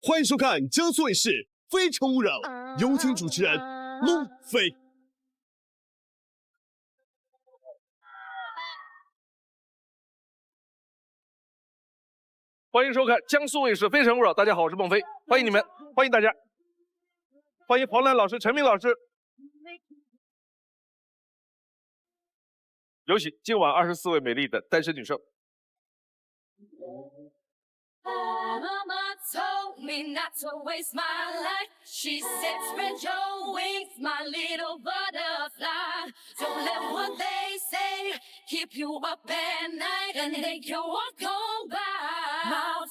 欢迎收看江苏卫视《非诚勿扰》，有请主持人路飞。欢迎收看江苏卫视《非诚勿扰》，大家好，我是孟非，欢迎你们，欢迎大家，欢迎黄澜老师、陈明老师。有请今晚24位美丽的单身女生。Mama told me not to waste my life. She said, spread your wings, my little butterfly. Don't let what they say keep you up at night and make your walk on by. Mouth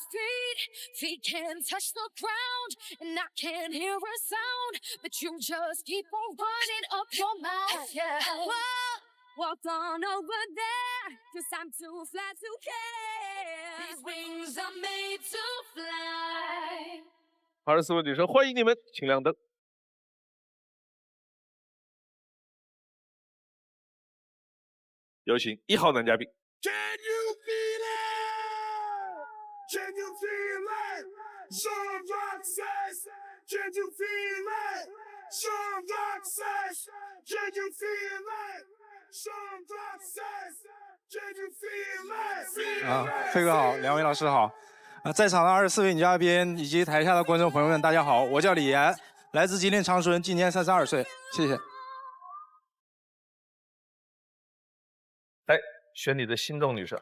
feet can't touch the ground, and I can't hear a sound, but you just keep on running up your mouth. Yeah. Whoa. Walk on over there, 'cause I'm too fly to care. These wings are made to fly. 24位女生，欢迎你们，请亮灯。有请1号男嘉宾。Can you feel it? Can you feel it? Some rock says, can you feel it? Some rock says, can you feel it? Some rock says, can you feel it? 飞哥好，两位老师好。在场的24位女嘉宾以及台下的观众朋友们，大家好，我叫李岩，来自吉林长春，今年32岁，谢谢。来，选你的心动女生。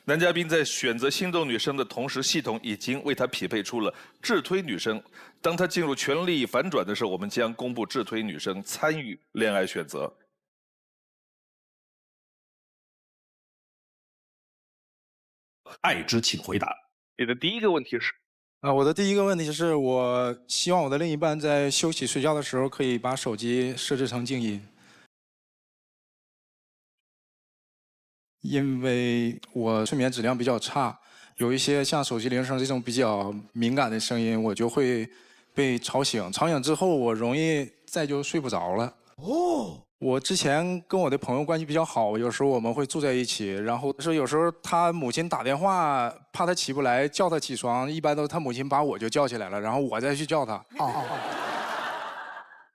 男嘉宾在选择心动女生的同时，系统已经为他匹配出了智推女生。当他进入权力反转的时候，我们将公布智推女生参与恋爱选择。爱之，请回答。你的第一个问题是？我的第一个问题是我希望我的另一半在休息睡觉的时候可以把手机设置成静音，因为我睡眠质量比较差，有一些像手机铃声这种比较敏感的声音，我就会被吵醒，吵醒之后我容易再就睡不着了。哦。我之前跟我的朋友关系比较好，有时候我们会住在一起，然后说有时候他母亲打电话，怕他起不来，叫他起床，一般都是他母亲把我就叫起来了，然后我再去叫他。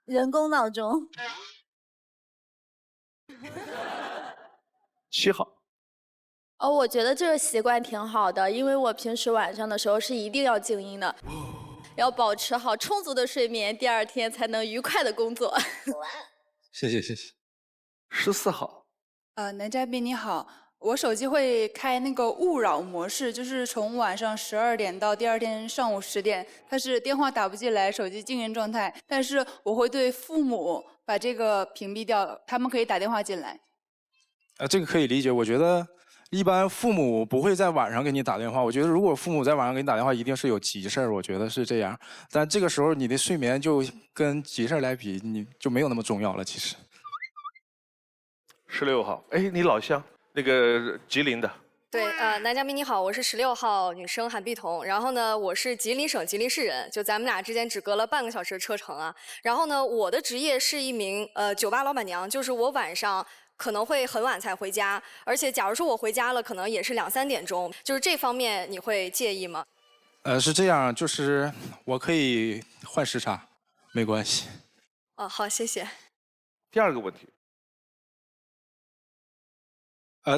人工闹钟。7号。我觉得这个习惯挺好的，因为我平时晚上的时候是一定要静音的，要保持好充足的睡眠，第二天才能愉快的工作。谢谢谢谢。14号。男嘉宾你好，我手机会开那个勿扰模式，就是从晚上12点到第二天上午10点，它是电话打不进来，手机静音状态。但是我会对父母把这个屏蔽掉，他们可以打电话进来。这个可以理解，我觉得一般父母不会在晚上给你打电话。我觉得如果父母在晚上给你打电话，一定是有急事儿，我觉得是这样。但这个时候你的睡眠就跟急事儿来比，你就没有那么重要了。其实。16号，哎，你老乡，那个吉林的。对，男嘉宾你好，我是16号女生韩碧彤。然后呢，我是吉林省吉林市人，就咱们俩之间只隔了半个小时车程啊。然后呢，我的职业是一名酒吧老板娘，就是我晚上可能会很晚才回家，而且假如说我回家了，可能也是2、3点钟，就是这方面你会介意吗？是这样，就是我可以换时差，没关系。好，谢谢。第二个问题。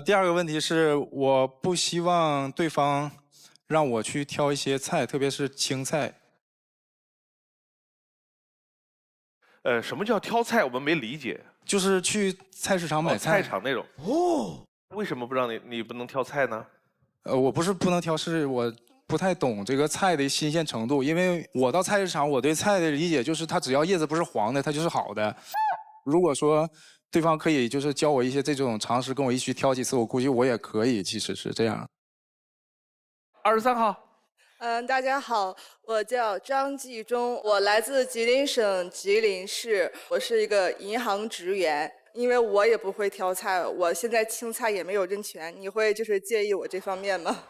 第二个问题是，我不希望对方让我去挑一些菜，特别是青菜。什么叫挑菜？我们没理解。就是去菜市场买菜。菜场那种。哦。为什么不让你不能挑菜呢？我不是不能挑，是我不太懂这个菜的新鲜程度。因为我到菜市场，我对菜的理解就是，它只要叶子不是黄的，它就是好的。如果说对方可以就是教我一些这种常识，跟我一起挑几次，我估计我也可以。其实是这样。23号。大家好，我叫张继忠，我来自吉林省吉林市，我是一个银行职员。因为我也不会挑菜，我现在青菜也没有认全，你会就是介意我这方面吗？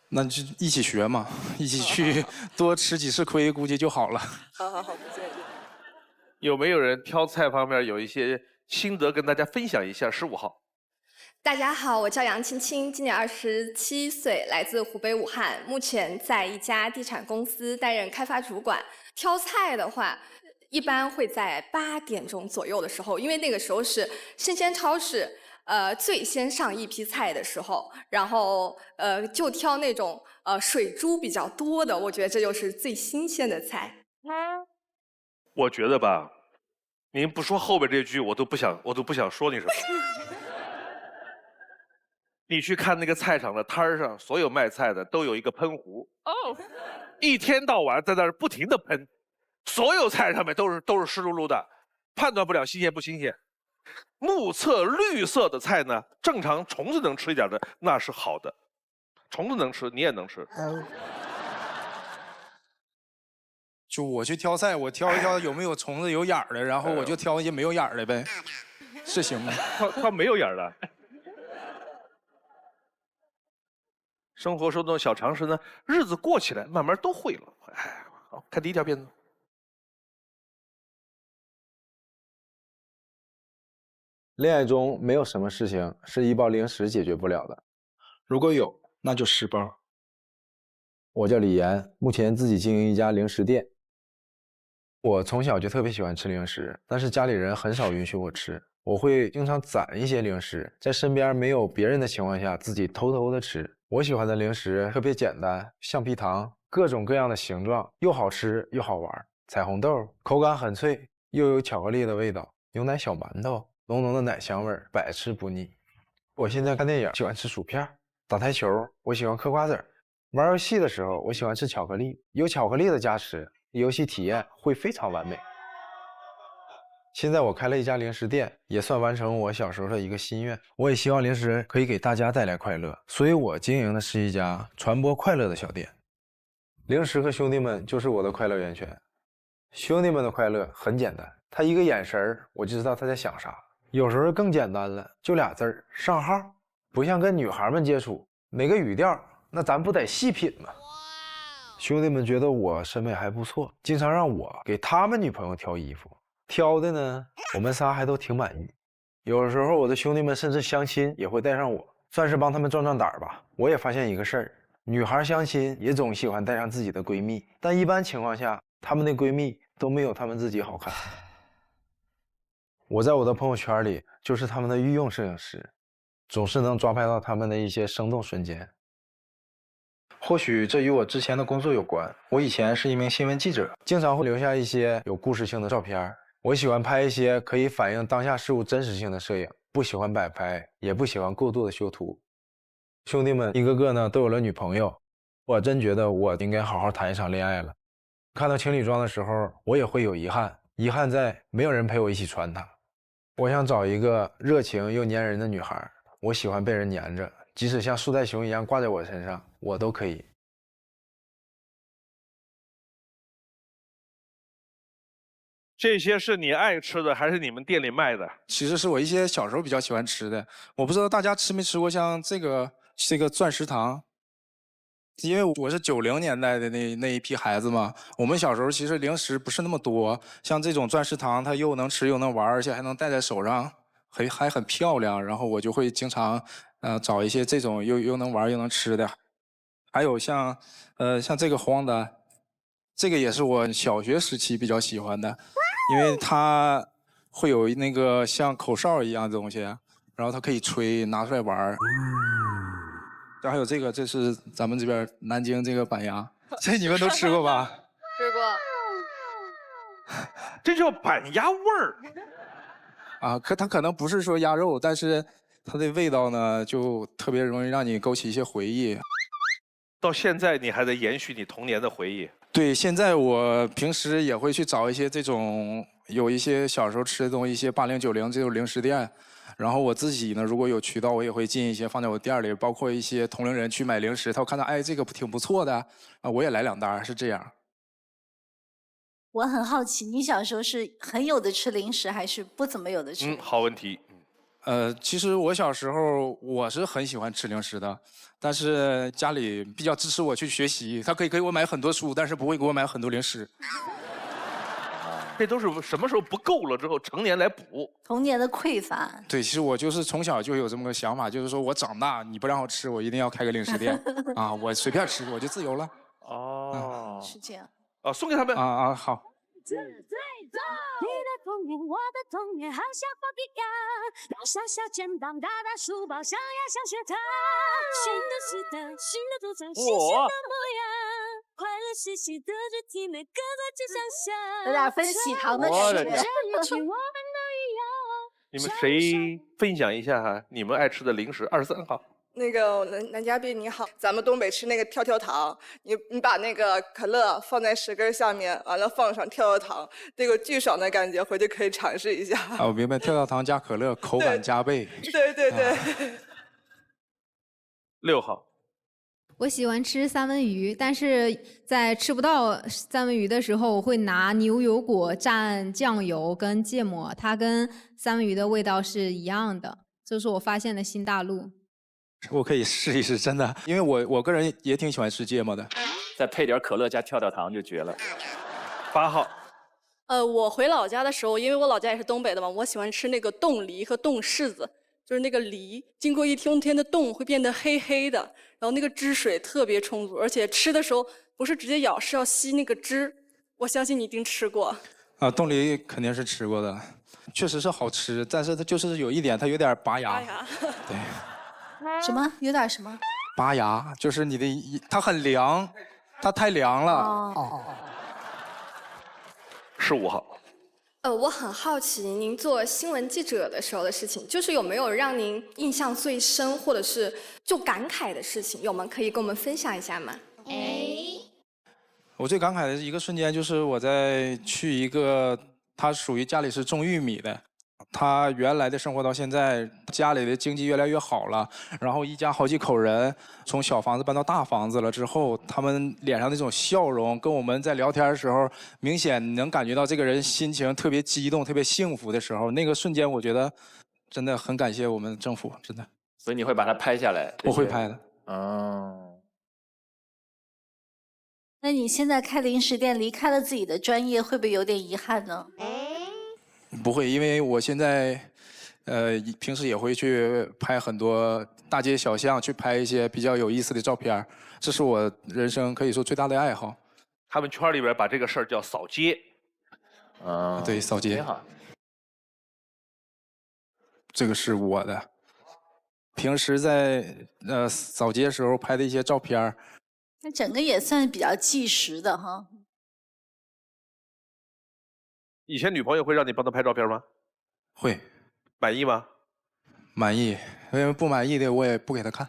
那就一起学嘛，一起去多吃几次亏，估计就好了。好，不介意。有没有人挑菜方面有一些心得跟大家分享一下？15号。大家好，我叫杨青青，今年27岁，来自湖北武汉，目前在一家地产公司担任开发主管。挑菜的话，一般会在8点钟左右的时候，因为那个时候是生鲜超市最先上一批菜的时候，然后就挑那种水珠比较多的，我觉得这就是最新鲜的菜。我觉得吧，您不说后边这句，我都不想说你什么。你去看那个菜场的摊儿上，所有卖菜的都有一个喷壶，一天到晚在那儿不停的喷，所有菜上面都是湿漉漉的，判断不了新鲜不新鲜。目测绿色的菜呢，正常虫子能吃一点的那是好的，虫子能吃，你也能吃。就我去挑菜，我挑一挑有没有虫子有眼儿的，然后我就挑一些没有眼儿的呗，是行吗？挑没有眼儿的。生活中的小常识呢，日子过起来慢慢都会了。哎，好，看第一条片子。恋爱中没有什么事情是一包零食解决不了的，如果有，那就10包。我叫李岩，目前自己经营一家零食店。我从小就特别喜欢吃零食，但是家里人很少允许我吃。我会经常攒一些零食，在身边没有别人的情况下，自己偷偷的吃。我喜欢的零食特别简单，橡皮糖，各种各样的形状，又好吃又好玩。彩虹豆，口感很脆，又有巧克力的味道。牛奶小馒头，浓浓的奶香味，百吃不腻。我现在看电影喜欢吃薯片，打台球我喜欢嗑瓜子儿，玩游戏的时候我喜欢吃巧克力，有巧克力的加持，游戏体验会非常完美。现在我开了一家零食店，也算完成我小时候的一个心愿。我也希望零食可以给大家带来快乐，所以我经营的是一家传播快乐的小店。零食和兄弟们就是我的快乐源泉。兄弟们的快乐很简单，他一个眼神我就知道他在想啥。有时候更简单了，就俩字儿，上号。不像跟女孩们接触，每个语调那咱不得细品吗？兄弟们觉得我审美还不错，经常让我给他们女朋友挑衣服。挑的呢，我们仨还都挺满意。有时候我的兄弟们甚至相亲也会带上我，算是帮他们壮壮胆吧。我也发现一个事儿，女孩相亲也总喜欢带上自己的闺蜜，但一般情况下，她们的闺蜜都没有她们自己好看。我在我的朋友圈里就是他们的御用摄影师，总是能抓拍到他们的一些生动瞬间。或许这与我之前的工作有关，我以前是一名新闻记者，经常会留下一些有故事性的照片。我喜欢拍一些可以反映当下事物真实性的摄影，不喜欢摆拍，也不喜欢过度的修图。兄弟们一个个呢都有了女朋友，我真觉得我应该好好谈一场恋爱了。看到情侣装的时候，我也会有遗憾，遗憾在没有人陪我一起穿它。我想找一个热情又粘人的女孩，我喜欢被人粘着，即使像树袋熊一样挂在我身上，我都可以。这些是你爱吃的，还是你们店里卖的？其实是我一些小时候比较喜欢吃的。我不知道大家吃没吃过像这个钻石糖，因为我是90年代的那一批孩子嘛。我们小时候其实零食不是那么多，像这种钻石糖，它又能吃又能玩，而且还能戴在手上，还很漂亮。然后我就会经常找一些这种又能玩又能吃的。还有像这个黄的，这个也是我小学时期比较喜欢的。因为它会有那个像口哨一样的东西，然后它可以吹，拿出来玩。这还有这个，这是咱们这边南京这个板鸭，这你们都吃过吧？吃过。这叫板鸭味儿啊，它可能不是说鸭肉，但是它的味道呢，就特别容易让你勾起一些回忆。到现在你还在延续你童年的回忆。对，现在我平时也会去找一些这种有一些小时候吃的东西，一些80、90这种零食店。然后我自己呢，如果有渠道，我也会进一些放在我店里，包括一些同龄人去买零食，他看到哎这个挺不错的啊，我也来2袋，是这样。我很好奇，你小时候是很有的吃零食，还是不怎么有的吃？好问题。其实我小时候我是很喜欢吃零食的，但是家里比较支持我去学习，他可以给我买很多书，但是不会给我买很多零食。可以都是什么时候不够了之后，成年来补。童年的匮乏。对，其实我就是从小就有这么个想法，就是说我长大你不让我吃，我一定要开个零食店啊，我随便吃，我就自由了。哦，是这样。送给他们。好。你的童年，我的童年，好像不一样。大小小肩膀，大大书包，像呀像学堂。新的主场，新鲜的模样。快乐学习的主题，每个都去想象。有点分喜糖的我的天这一曲我们都一样。你们谁分享一下哈？你们爱吃的零食？23号。那个男嘉宾你好，咱们东北吃那个跳跳糖，你把那个可乐放在10根下面，完了放上跳跳糖，这个巨爽的感觉，回去可以尝试一下。啊，我明白，跳跳糖加可乐，口感加倍。对。6号。我喜欢吃三文鱼，但是在吃不到三文鱼的时候，我会拿牛油果蘸酱油跟芥末，它跟三文鱼的味道是一样的，这是我发现的新大陆。我可以试一试，真的，因为我个人也挺喜欢吃芥末的。再配点可乐加跳跳糖就绝了。8号。我回老家的时候，因为我老家也是东北的嘛，我喜欢吃那个冻梨和冻柿子，就是那个梨经过一天的冻会变得黑黑的，然后那个汁水特别充足，而且吃的时候不是直接咬，是要吸那个汁。我相信你一定吃过。啊，冻梨肯定是吃过的，确实是好吃，但是它就是有一点，它有点拔牙。对。什么？有点什么？拔牙，就是你的它很凉，它太凉了。15号。我很好奇您做新闻记者的时候的事情，就是有没有让您印象最深或者是就感慨的事情，有吗？可以跟我们分享一下吗？我最感慨的一个瞬间就是我在去一个，他属于家里是种玉米的。他原来的生活到现在，家里的经济越来越好了，然后一家好几口人，从小房子搬到大房子了之后，他们脸上那种笑容，跟我们在聊天的时候，明显能感觉到这个人心情特别激动、特别幸福的时候，那个瞬间，我觉得真的很感谢我们政府，真的。所以你会把它拍下来？我会拍的。那你现在开零食店，离开了自己的专业，会不会有点遗憾呢？不会，因为我现在，平时也会去拍很多大街小巷，去拍一些比较有意思的照片，这是我人生可以说最大的爱好。他们圈里边把这个事儿叫扫街。对，扫街。挺好。这个是我的，平时在扫街时候拍的一些照片。那整个也算比较纪实的哈。以前女朋友会让你帮她拍照片吗？会。满意吗？满意，因为不满意的我也不给她看。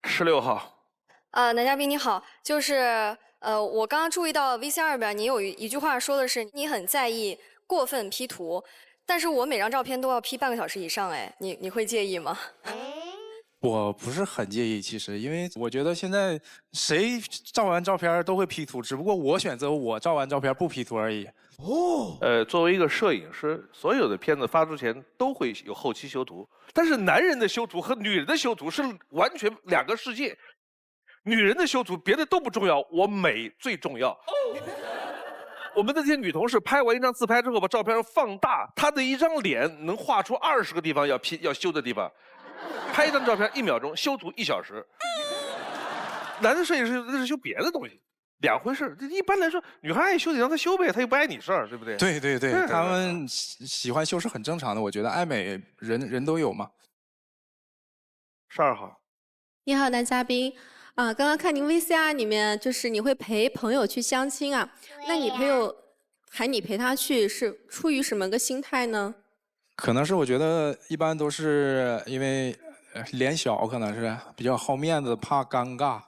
16号。男嘉宾你好，就是我刚刚注意到 VCR 里边你有一句话说的是你很在意过分 P 图，但是我每张照片都要 P半个小时以上，哎，你会介意吗？我不是很介意，其实，因为我觉得现在谁照完照片都会 P 图，只不过我选择我照完照片不 P 图而已。作为一个摄影师，所有的片子发之前都会有后期修图，但是男人的修图和女人的修图是完全两个世界。女人的修图别的都不重要，我美最重要。我们的这些女同事拍完一张自拍之后，把照片放大，她的一张脸能画出20个地方要修的地方。拍一张照片1秒钟，修图1小时。男的摄影师那是修别的东西，两回事。一般来说，女孩爱修你让她修呗，她又不碍你事儿，对不对？对对对，他们喜欢修是很正常的，我觉得爱美人都有嘛。12号。你好，男嘉宾。刚刚看您 VCR 里面，就是你会陪朋友去相亲啊？那你朋友喊你陪他去，是出于什么个心态呢？可能是我觉得一般都是因为脸小，可能是比较好面子，怕尴尬。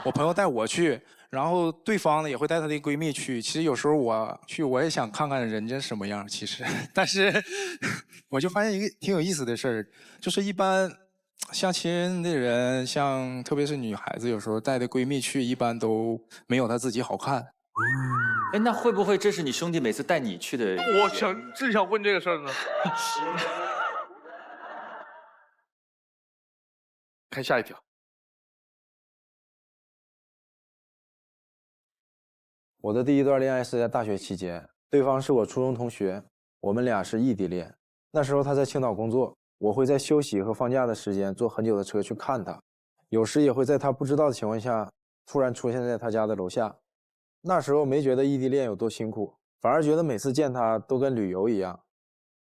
我朋友带我去，然后对方呢也会带她的闺蜜去。其实有时候我去，我也想看看人家什么样。其实，但是我就发现一个挺有意思的事儿，就是一般相亲的人，像特别是女孩子，有时候带的闺蜜去，一般都没有她自己好看。哎，那会不会这是你兄弟每次带你去的？我正想问这个事儿呢。看下一条。我的第一段恋爱是在大学期间，对方是我初中同学，我们俩是异地恋。那时候他在青岛工作，我会在休息和放假的时间坐很久的车去看他，有时也会在他不知道的情况下突然出现在他家的楼下。那时候没觉得异地恋有多辛苦，反而觉得每次见他都跟旅游一样。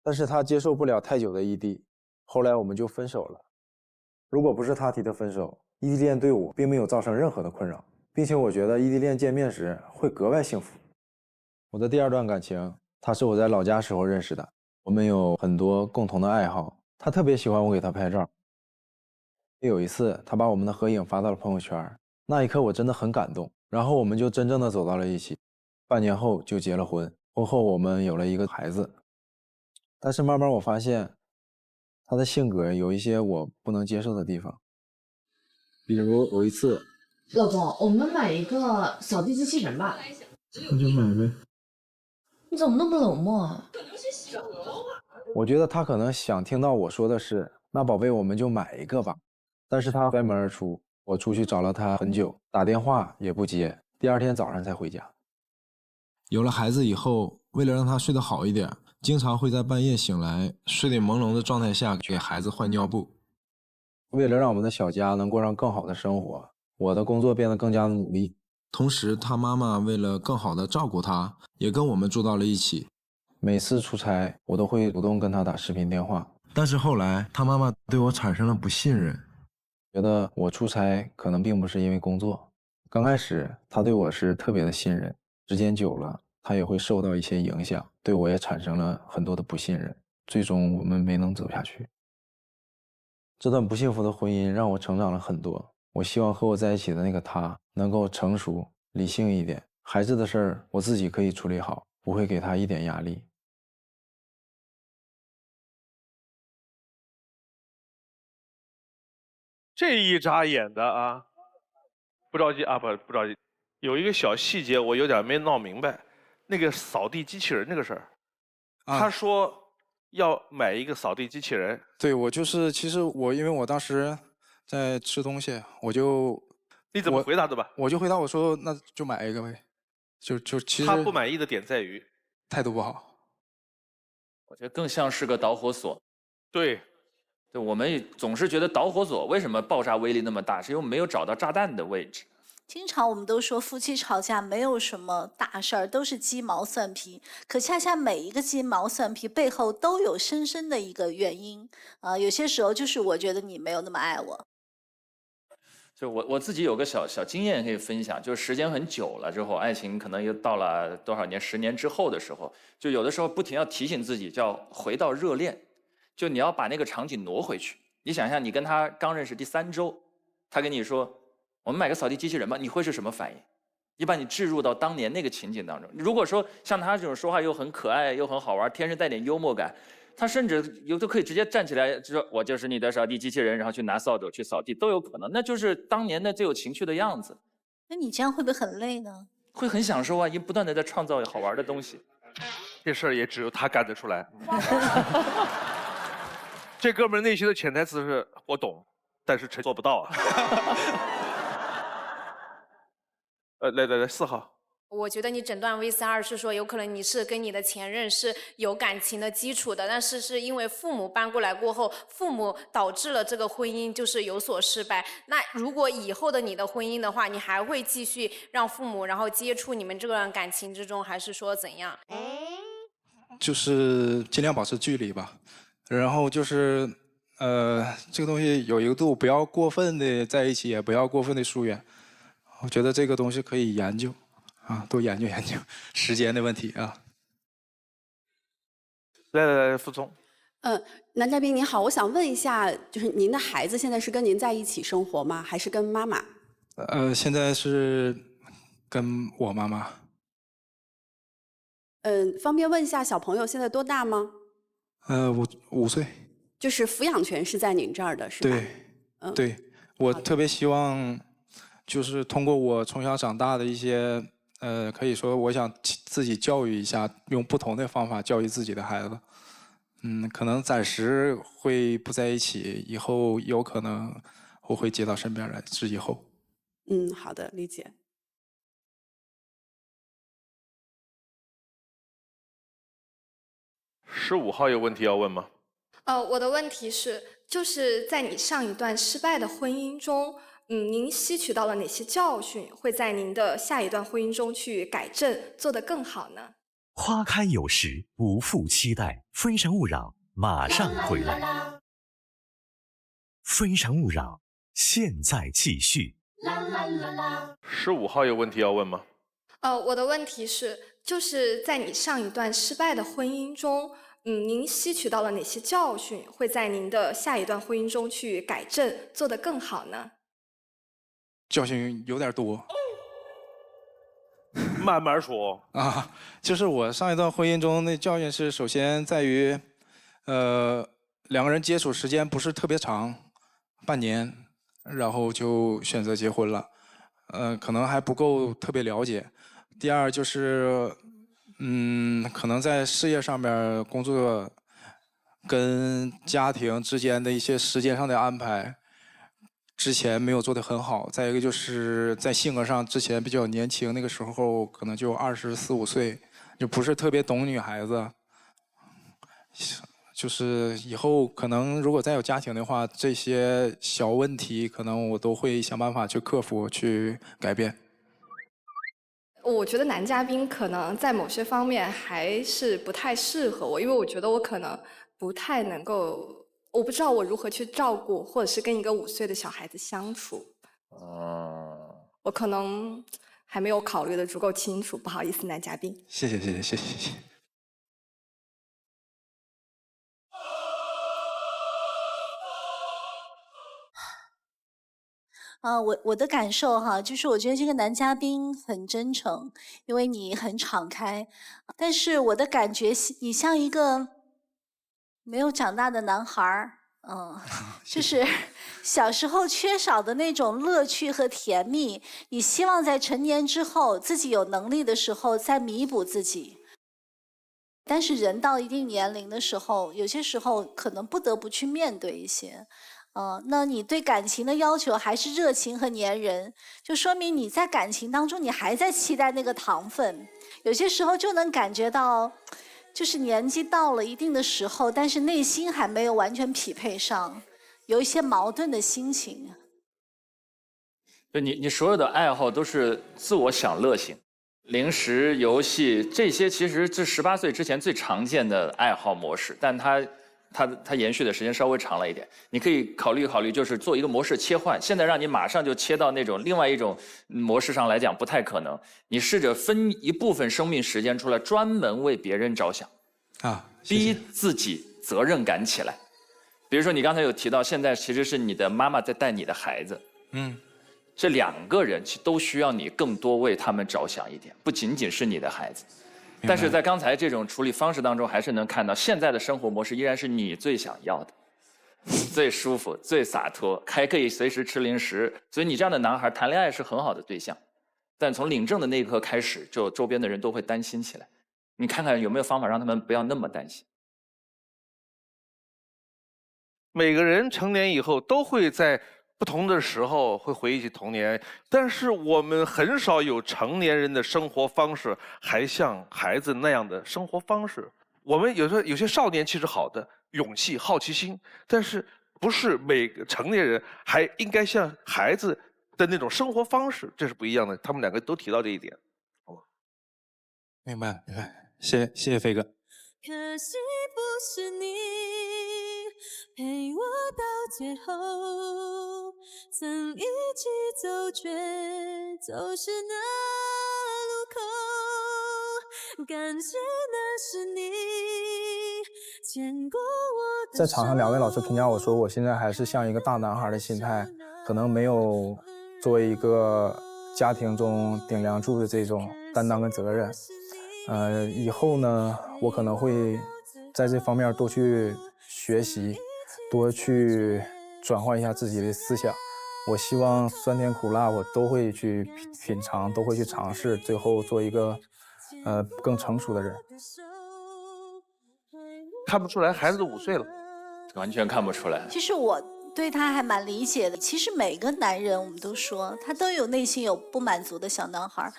但是他接受不了太久的异地，后来我们就分手了。如果不是他提的分手，异地恋对我并没有造成任何的困扰，并且我觉得异地恋见面时会格外幸福。我的第二段感情，他是我在老家时候认识的，我们有很多共同的爱好，他特别喜欢我给他拍照。有一次他把我们的合影发到了朋友圈，那一刻我真的很感动，然后我们就真正的走到了一起，半年后就结了婚，婚后我们有了一个孩子。但是慢慢我发现他的性格有一些我不能接受的地方，比如有一次，老公，我们买一个扫地机器人吧。那就买呗。你怎么那么冷漠啊？我觉得他可能想听到我说的是，那宝贝我们就买一个吧。但是他摔门而出，我出去找了他很久，打电话也不接，第二天早上才回家。有了孩子以后，为了让他睡得好一点，经常会在半夜醒来，睡得朦胧的状态下给孩子换尿布。为了让我们的小家能过上更好的生活，我的工作变得更加的努力。同时他妈妈为了更好的照顾他，也跟我们住到了一起。每次出差我都会主动跟他打视频电话，但是后来他妈妈对我产生了不信任，觉得我出差可能并不是因为工作。刚开始他对我是特别的信任，时间久了他也会受到一些影响，对我也产生了很多的不信任，最终我们没能走下去。这段不幸福的婚姻让我成长了很多，我希望和我在一起的那个他能够成熟理性一点，孩子的事儿我自己可以处理好，不会给他一点压力。这一眨眼的啊，不着急啊，不着急。有一个小细节我有点没闹明白，那个扫地机器人那个事儿，他说要买一个扫地机器人。对，我就是其实因为我当时在吃东西，你怎么回答的吧？我就回答我说那就买一个呗，就其实他不满意的点在于态度不好。我觉得更像是个导火索。对，我们也总是觉得导火索为什么爆炸威力那么大，是因为我们没有找到炸弹的位置。经常我们都说夫妻吵架没有什么大事儿，都是鸡毛蒜皮。可恰恰每一个鸡毛蒜皮背后都有深深的一个原因。有些时候就是我觉得你没有那么爱我。就我自己有个小经验可以分享，就是时间很久了之后，爱情可能又到了多少年，10年之后的时候，就有的时候不停要提醒自己，叫回到热恋，就你要把那个场景挪回去。你想象你跟他刚认识第3周，他跟你说我们买个扫地机器人吧，你会是什么反应？你把你置入到当年那个情景当中。如果说像他这种说话又很可爱又很好玩，天生带点幽默感，他甚至都可以直接站起来就说我就是你的扫地机器人，然后去拿扫帚去扫地都有可能，那就是当年的最有情趣的样子。那你这样会不会很累呢？会很享受啊，因为不断的在创造好玩的东西。这事儿也只有他干得出来。这哥们儿内心的潜台词是我懂，但是做不到啊。来4号。我觉得你诊断 V42是说，有可能你是跟你的前任是有感情的基础的，但是因为父母搬过来过后，父母导致了这个婚姻就是有所失败。那如果以后的你的婚姻的话，你还会继续让父母然后接触你们这段感情之中，还是说怎样？就是尽量保持距离吧，然后就是这个东西有一个度，不要过分的在一起，也不要过分的疏远。我觉得这个东西可以研究啊，多研究研究，时间的问题啊。来，傅聪。男嘉宾您好，我想问一下，就是您的孩子现在是跟您在一起生活吗？还是跟妈妈？现在是跟我妈妈。方便问一下小朋友现在多大吗？5岁。就是抚养权是在您这儿的，是吧？对，对，我特别希望，就是通过我从小长大的一些，可以说我想自己教育一下，用不同的方法教育自己的孩子。可能暂时会不在一起，以后有可能我会接到身边来，是以后。好的，理解。15号有问题要问吗？我的问题是，就是在你上一段失败的婚姻中，您吸取到了哪些教训，会在您的下一段婚姻中去改正，做得更好呢？花开有时，不负期待。非诚勿扰，马上回来。非诚勿扰，现在继续。15号有问题要问吗？我的问题是，就是在你上一段失败的婚姻中，您吸取到了哪些教训，会在您的下一段婚姻中去改正，做得更好呢？教训有点多。慢慢说啊，就是我上一段婚姻中那教训是，首先在于，两个人接触时间不是特别长，半年，然后就选择结婚了，可能还不够特别了解。第二就是，可能在事业上面工作跟家庭之间的一些时间上的安排，之前没有做得很好。再一个就是在性格上，之前比较年轻，那个时候可能就24、25岁，就不是特别懂女孩子。就是以后可能如果再有家庭的话，这些小问题可能我都会想办法去克服、去改变。我觉得男嘉宾可能在某些方面还是不太适合我，因为我觉得我可能不太能够，我不知道我如何去照顾，或者是跟一个5岁的小孩子相处。我可能还没有考虑的足够清楚，不好意思，男嘉宾。谢谢。我的感受哈，就是我觉得这个男嘉宾很真诚，因为你很敞开，但是我的感觉你像一个没有长大的男孩儿，就是小时候缺少的那种乐趣和甜蜜，你希望在成年之后自己有能力的时候再弥补自己。但是人到一定年龄的时候，有些时候可能不得不去面对一些。那你对感情的要求还是热情和粘人，就说明你在感情当中你还在期待那个糖分。有些时候就能感觉到，就是年纪到了一定的时候，但是内心还没有完全匹配上，有一些矛盾的心情。就你所有的爱好都是自我享乐型，零食、游戏这些其实是18岁之前最常见的爱好模式，但它延续的时间稍微长了一点。你可以考虑考虑，就是做一个模式切换。现在让你马上就切到那种另外一种模式上来讲不太可能。你试着分一部分生命时间出来，专门为别人着想，逼自己责任感起来。比如说你刚才有提到，现在其实是你的妈妈在带你的孩子，这2个人其实都需要你更多为他们着想一点，不仅仅是你的孩子。但是在刚才这种处理方式当中，还是能看到现在的生活模式依然是你最想要的、最舒服、最洒脱，还可以随时吃零食。所以你这样的男孩谈恋爱是很好的对象，但从领证的那一刻开始，就周边的人都会担心起来。你看看有没有方法让他们不要那么担心。每个人成年以后都会在不同的时候会回忆起童年，但是我们很少有成年人的生活方式还像孩子那样的生活方式。我们有些少年气是好的，勇气、好奇心，但是不是每个成年人还应该像孩子的那种生活方式，这是不一样的。他们2个都提到这一点，好吧？明白，谢谢飞哥。可惜不是你陪我到最后，曾一起走，却走失那路口。感谢那是你牵过我的手。在场上2位老师评价我说，我现在还是像一个大男孩的心态，可能没有作为一个家庭中顶梁柱的这种担当跟责任。以后呢，我可能会在这方面多去学习，多去转换一下自己的思想。我希望酸甜苦辣我都会去品尝，都会去尝试，最后做一个更成熟的人。看不出来孩子都5岁了，完全看不出来。其实我对他还蛮理解的。其实每个男人，我们都说他都有内心有不满足的小男孩。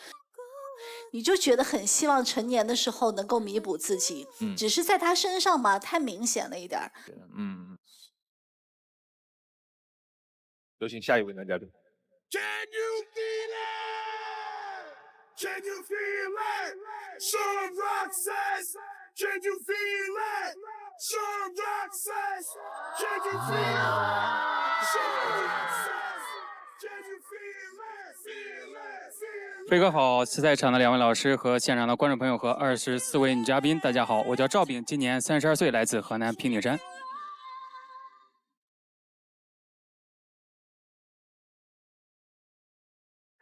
你就觉得很希望成年的时候能够弥补自己。只是在他身上嘛，太明显了一点儿。有请下一位男嘉宾。 Can you feel it? Can you feel it? Sean Rock says, can you feel it? Sean Rock says, can you feel it? Sean Rock says, can you feel it? Feel it, feel it. 飞哥好，在场的2位老师和现场的观众朋友和24位女嘉宾，大家好，我叫赵炳，今年32岁，来自河南平顶山。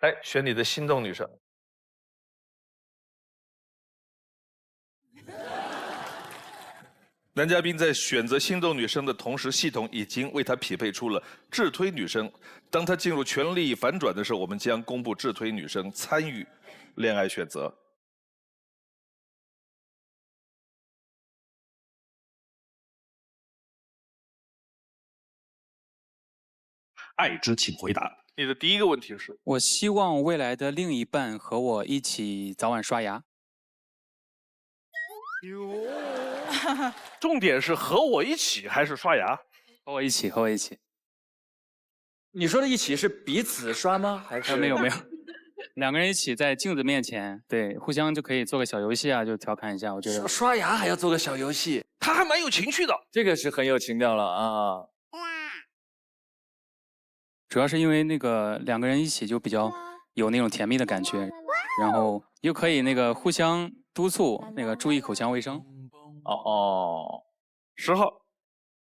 来选你的心动女生。男嘉宾在选择心动女生的同时，系统已经为他匹配出了智推女生。当他进入权力反转的时候，我们将公布智推女生参与恋爱选择。爱之，请回答。你的第一个问题是？我希望未来的另一半和我一起早晚刷牙。重点是和我一起还是刷牙？和我一起，和我一起。你说的一起是彼此刷吗？还是没有，2个人一起在镜子面前，对，互相就可以做个小游戏啊，就调侃一下。我觉得刷牙还要做个小游戏，他还蛮有情趣的。这个是很有情调了啊。主要是因为那个2个人一起就比较有那种甜蜜的感觉，然后又可以那个互相督促那个注意口腔卫生。10号。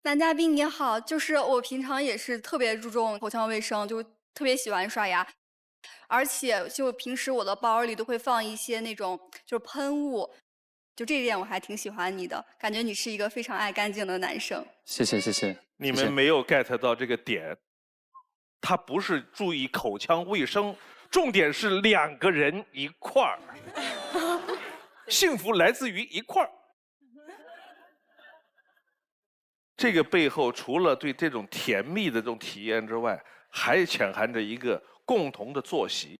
男嘉宾你好，就是我平常也是特别注重口腔卫生，就特别喜欢刷牙，而且就平时我的包里都会放一些那种就是喷雾，就这一点我还挺喜欢你的，感觉你是一个非常爱干净的男生。谢谢谢谢。你们没有 get 到这个点，他不是注意口腔卫生，重点是2个人一块儿，幸福来自于一块儿。这个背后除了对这种甜蜜的这种体验之外，还潜含着一个共同的作息。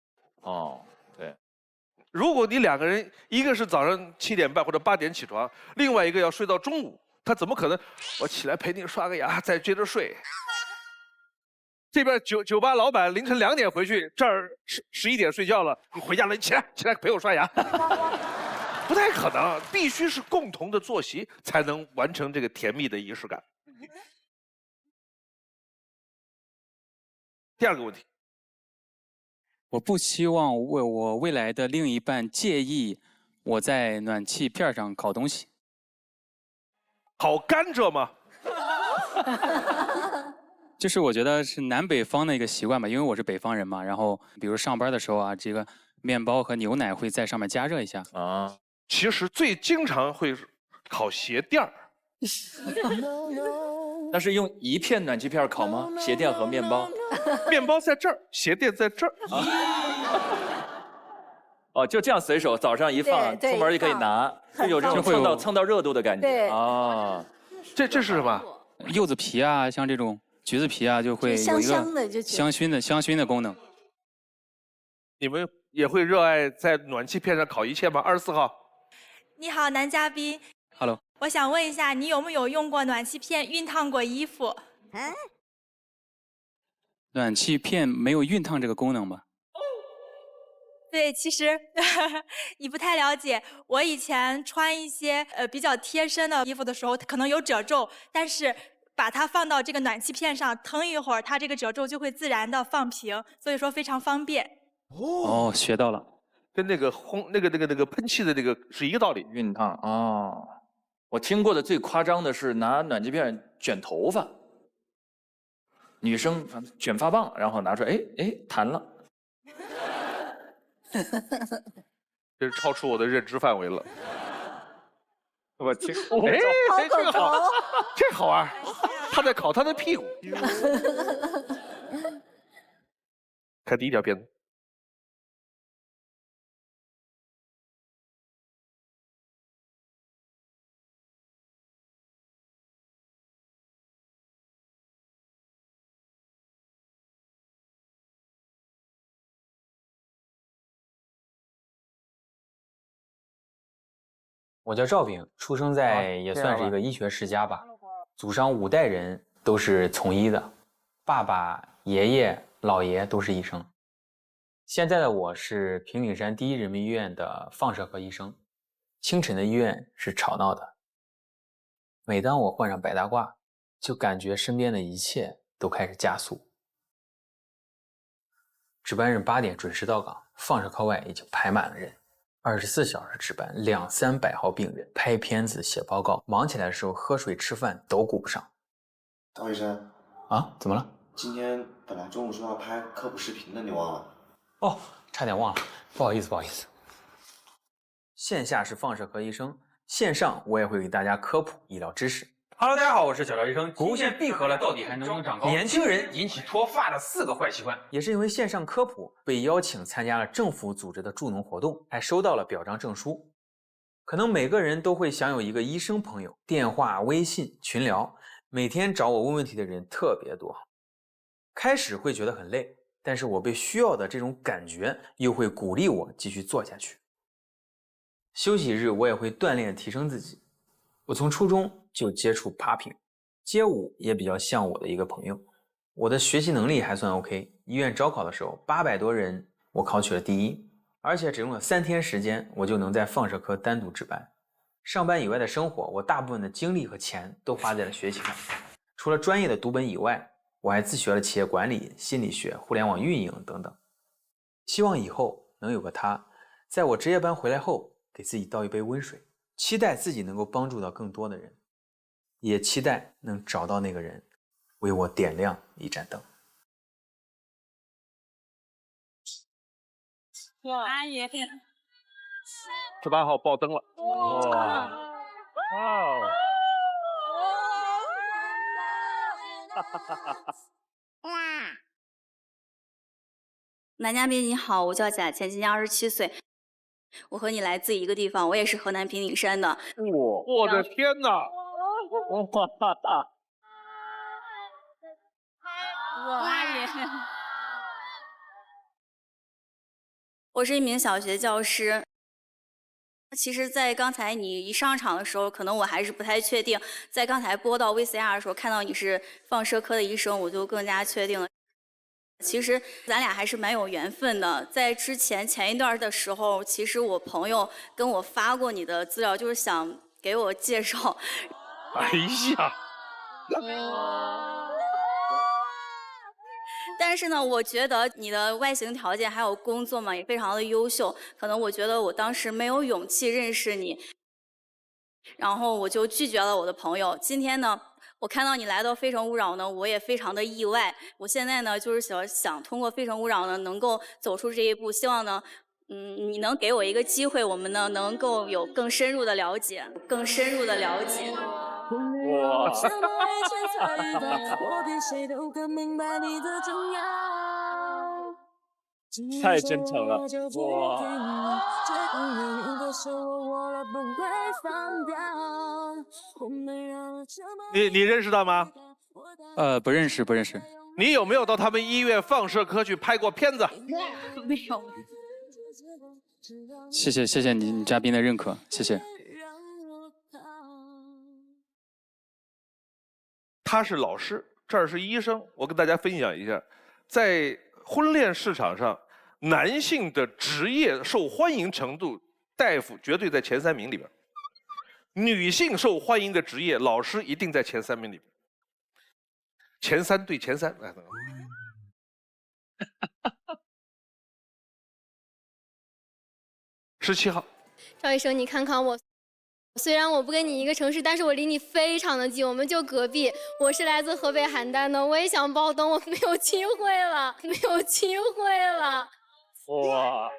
对。如果你2个人，一个是早上7点半或者8点起床，另外一个要睡到中午，他怎么可能我起来陪你刷个牙再接着睡？这边酒吧老板凌晨2点回去，这儿11点睡觉了，你回家了，你起来陪我刷牙。不太可能，必须是共同的作息才能完成这个甜蜜的仪式感。第2个问题，我不希望我未来的另一半介意我在暖气片上烤东西。好甘蔗吗？就是我觉得是南北方的一个习惯吧，因为我是北方人嘛。然后比如上班的时候啊，这个面包和牛奶会在上面加热一下啊。其实最经常会烤鞋垫儿。那是用一片暖气片烤吗？鞋垫和面包？面包在这儿，鞋垫在这儿。哦，就这样随手早上一放，出门就可以拿，就有这种蹭到热度的感觉。啊，这是什么？柚子皮啊，像这种橘子皮啊，就会有一个香薰的功能。你们也会热爱在暖气片上烤一切吗？24号。你好，男嘉宾。Hello。我想问一下，你有没有用过暖气片熨烫过衣服？暖气片没有熨烫这个功能吧？对，其实你不太了解。我以前穿一些比较贴身的衣服的时候，可能有褶皱，但是把它放到这个暖气片上，腾一会儿，它这个褶皱就会自然的放平，所以说非常方便。哦，学到了，跟那个喷气的那个是一个道理。熨烫啊，我听过的最夸张的是拿暖气片卷头发，女生卷发棒，然后拿出来，哎，弹了。这是超出我的认知范围了。我听，哎，这个好，这好玩。他在烤他的屁股。看第1条片子。我叫赵炳，出生在也算是一个医学世家吧，祖上5代人都是从医的，爸爸、爷爷、姥爷都是医生。现在的我是平顶山第一人民医院的放射科医生。清晨的医院是吵闹的，每当我换上白大褂，就感觉身边的一切都开始加速。值班人8点准时到岗，放射科外已经排满了人，24小时值班，200-300号病人，拍片子、写报告，忙起来的时候喝水吃饭都顾不上。张医生，啊，怎么了？今天本来中午说要拍科普视频的，你忘了？哦，差点忘了，不好意思，不好意思。线下是放射科医生，线上我也会给大家科普医疗知识。Hello， 大家好，我是小赵医生。骨线闭合了，到底还能不能长高？年轻人引起脱发的4个坏习惯。也是因为线上科普，被邀请参加了政府组织的助农活动，还收到了表彰证书。可能每个人都会想有一个医生朋友，电话、微信、群聊，每天找我问问题的人特别多。开始会觉得很累，但是我被需要的这种感觉又会鼓励我继续做下去。休息日我也会锻炼提升自己。我从初中就接触 popping， 街舞也比较像我的一个朋友。我的学习能力还算 OK， 医院招考的时候800多人，我考取了第1，而且只用了3天时间，我就能在放射科单独值班。上班以外的生活，我大部分的精力和钱都花在了学习上。除了专业的读本以外，我还自学了企业管理、心理学、互联网运营等等。希望以后能有个他，在我值夜班回来后，给自己倒一杯温水，期待自己能够帮助到更多的人，也期待能找到那个人，为我点亮一盏灯。阿姨，18号爆灯了，哇！男嘉宾你好，我叫贾倩，今年27岁，我和你来自一个地方，我也是河南平顶山的。我的天哪！阿姨，我是一名小学教师。其实，在刚才你一上场的时候，可能我还是不太确定。在刚才播到 VCR 的时候，看到你是放射科的医生，我就更加确定了。其实咱俩还是蛮有缘分的。在前一段的时候，其实我朋友跟我发过你的资料，就是想给我介绍。哎呀！但是呢，我觉得你的外形条件还有工作嘛也非常的优秀，可能我觉得我当时没有勇气认识你，然后我就拒绝了我的朋友。今天呢，我看到你来到《非诚勿扰》呢，我也非常的意外。我现在呢，就是想通过《非诚勿扰》呢，能够走出这一步，希望呢，你能给我一个机会，我们呢能够有更深入的了解，更深入的了解。哇！太真诚了，哇！你认识他吗？不认识，不认识。你有没有到他们医院放射科去拍过片子？没有。谢谢你嘉宾的认可，谢谢。他是老师，这儿是医生。我跟大家分享一下，在婚恋市场上，男性的职业受欢迎程度，大夫绝对在前3名里边。女性受欢迎的职业，老师一定在前3名里边。前3对前3。17号。赵医生，你看看我。虽然我不跟你一个城市，但是我离你非常的近，我们就隔壁。我是来自河北邯郸的，我也想爆灯，我没有机会了，没有机会了。哇！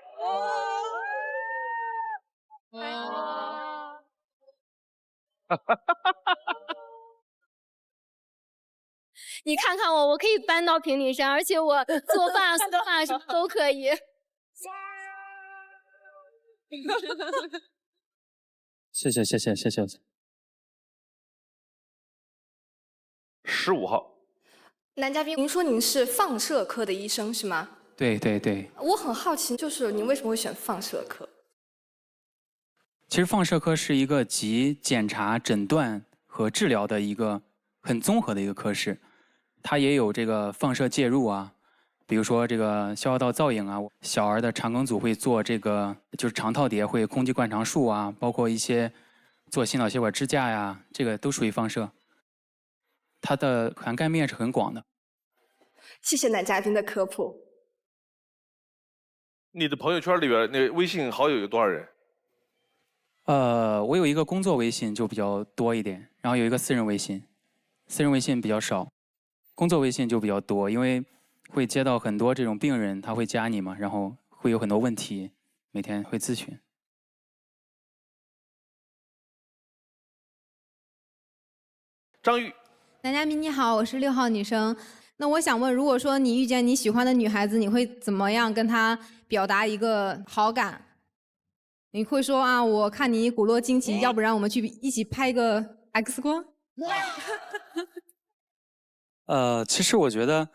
你看看我，我可以搬到平顶山，而且我做饭、做饭什么都可以。谢谢。15号。男嘉宾，您说您是放射科的医生是吗？对。我很好奇，就是您为什么会选放射科？其实放射科是一个集检查、诊断和治疗的一个很综合的一个科室，它也有这个放射介入啊，比如说这个消化道造影啊，小儿的肠梗阻会做这个就是肠套叠会空气灌肠术啊，包括一些做心脑血管支架呀，这个都属于放射，它的涵盖面是很广的。谢谢男嘉宾的科普。你的朋友圈里边那微信好友有多少人？我有一个工作微信就比较多一点，然后有一个私人微信，私人微信比较少，工作微信就比较多，因为会接到很多这种病人，他会加你嘛，然后会有很多问题，每天会咨询。张玉，男嘉宾你好，我是6号女生。那我想问，如果说你遇见你喜欢的女孩子，你会怎么样跟她表达一个好感？你会说啊，我看你骨骼惊奇，要不然我们去一起拍个 X 光？其实我觉得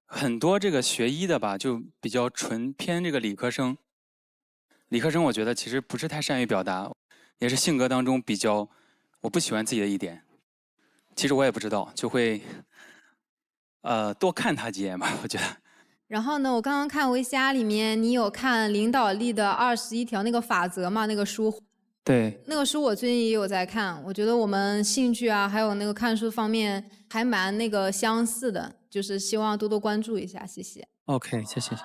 很多这个学医的吧，就比较纯偏这个理科生。理科生我觉得其实不是太善于表达，也是性格当中比较我不喜欢自己的一点。其实我也不知道，就会多看他几眼吧，我觉得。然后呢，我刚刚看 VCR 里面，你有看领导力的21条那个法则嘛？那个书。对。那个书我最近也有在看，我觉得我们兴趣啊，还有那个看书方面还蛮那个相似的，就是希望多多关注一下，谢谢。OK， 谢谢。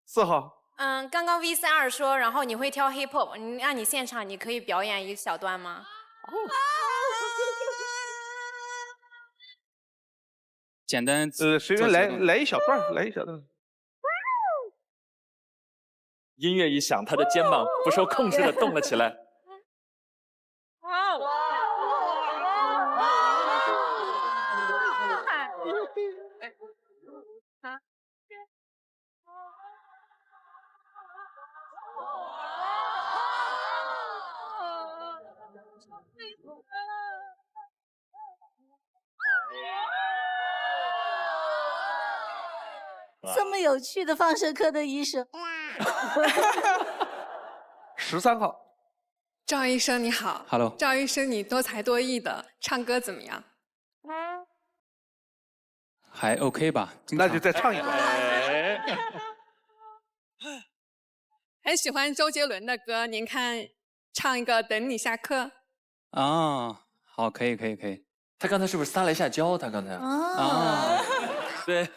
4号。刚刚 V32说，然后你会跳 hip hop， 那你现场你可以表演一小段吗？简单随便来一小段，来一小段。音乐一响，他的肩膀不受控制的动了起来。这么有趣的放射科的医生。13号。赵医生你好。Hello。赵医生，你多才多艺的，唱歌怎么样？还 OK 吧？那就再唱一段。很喜欢周杰伦的歌，您看唱一个《等你下课》。啊，好，可以。他刚才是不是撒了一下娇？他刚才。对。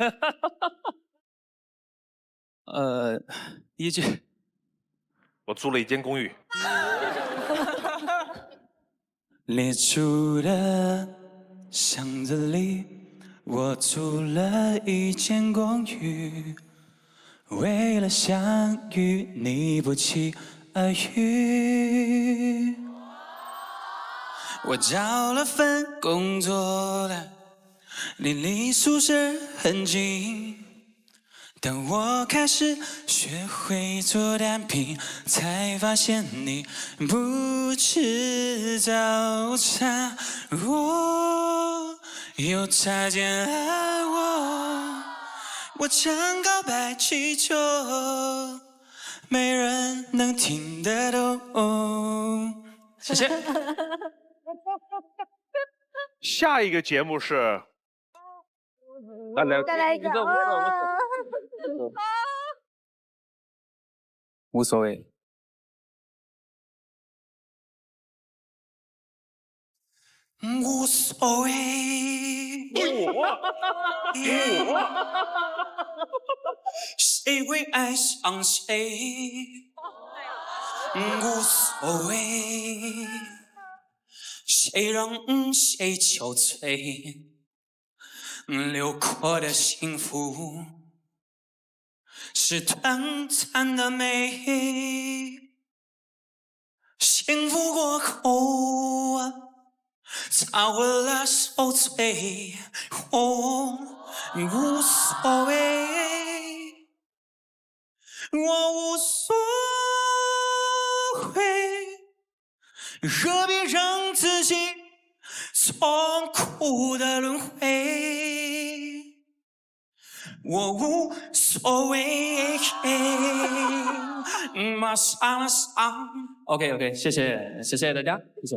一句。我租了一间公寓。列出的巷子里，我租了一间公寓，为了相遇，你不期而遇。我找了份工作的，离宿舍很近。当我开始学会做蛋饼，才发现你不吃早餐。我又擦肩而我唱告白气球，没人能听得懂。谢谢。下一个节目是。再来一个。无所谓。无所谓。谁会爱上谁？无所谓。谁让谁憔悴？流过的幸福是短暂的美，幸福过后才会了受罪。无所谓，我无所谓，何必让自己痛苦的轮回？我无所 OK， 谢谢大家，谢谢。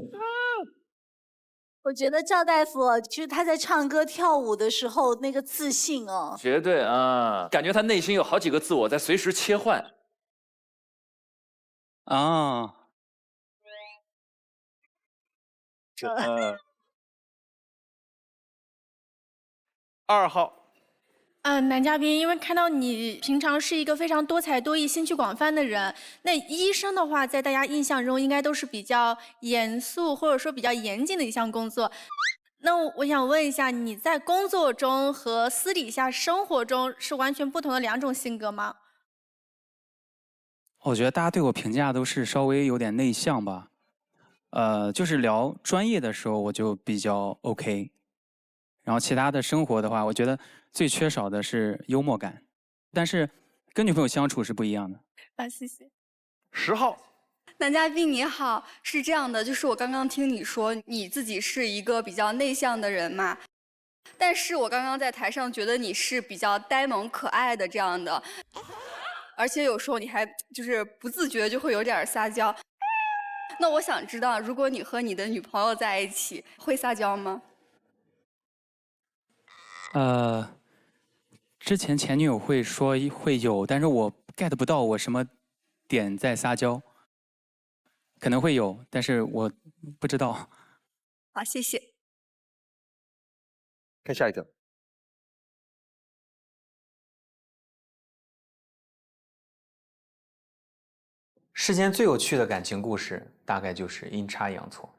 我觉得赵大夫就是他在唱歌跳舞的时候那个自信哦，绝对啊，感觉他内心有好几个自我在随时切换。啊，2号。男嘉宾，因为看到你平常是一个非常多才多艺、兴趣广泛的人，那医生的话，在大家印象中应该都是比较严肃或者说比较严谨的一项工作。那我想问一下，你在工作中和私底下生活中是完全不同的两种性格吗？我觉得大家对我评价都是稍微有点内向吧。就是聊专业的时候我就比较 OK， 然后其他的生活的话，我觉得最缺少的是幽默感，但是跟女朋友相处是不一样的。谢谢。10号。男嘉宾你好，是这样的，就是我刚刚听你说你自己是一个比较内向的人嘛，但是我刚刚在台上觉得你是比较呆萌可爱的这样的，而且有时候你还就是不自觉就会有点撒娇。那我想知道，如果你和你的女朋友在一起，会撒娇吗？之前前女友会说会有，但是我 get 不到我什么点在撒娇。可能会有，但是我不知道。好，谢谢。看下一个。世间最有趣的感情故事，大概就是阴差阳错。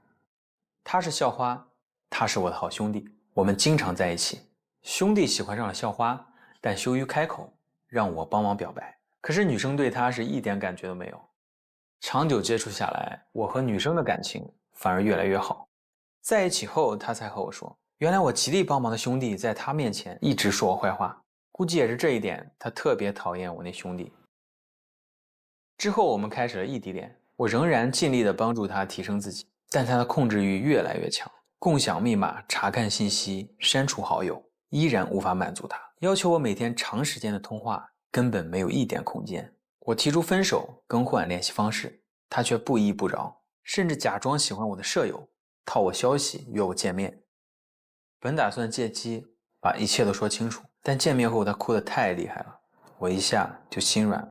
他是校花，他是我的好兄弟，我们经常在一起。兄弟喜欢上了校花，但羞于开口，让我帮忙表白。可是女生对他是一点感觉都没有。长久接触下来，我和女生的感情反而越来越好。在一起后，他才和我说，原来我极力帮忙的兄弟在他面前一直说我坏话，估计也是这一点，他特别讨厌我那兄弟。之后我们开始了异地恋，我仍然尽力地帮助他提升自己，但他的控制欲越来越强，共享密码、查看信息、删除好友，依然无法满足他，要求我每天长时间的通话，根本没有一点空间。我提出分手，更换联系方式，他却不依不饶，甚至假装喜欢我的舍友，套我消息约我见面。本打算借机把一切都说清楚，但见面后他哭得太厉害了，我一下就心软了。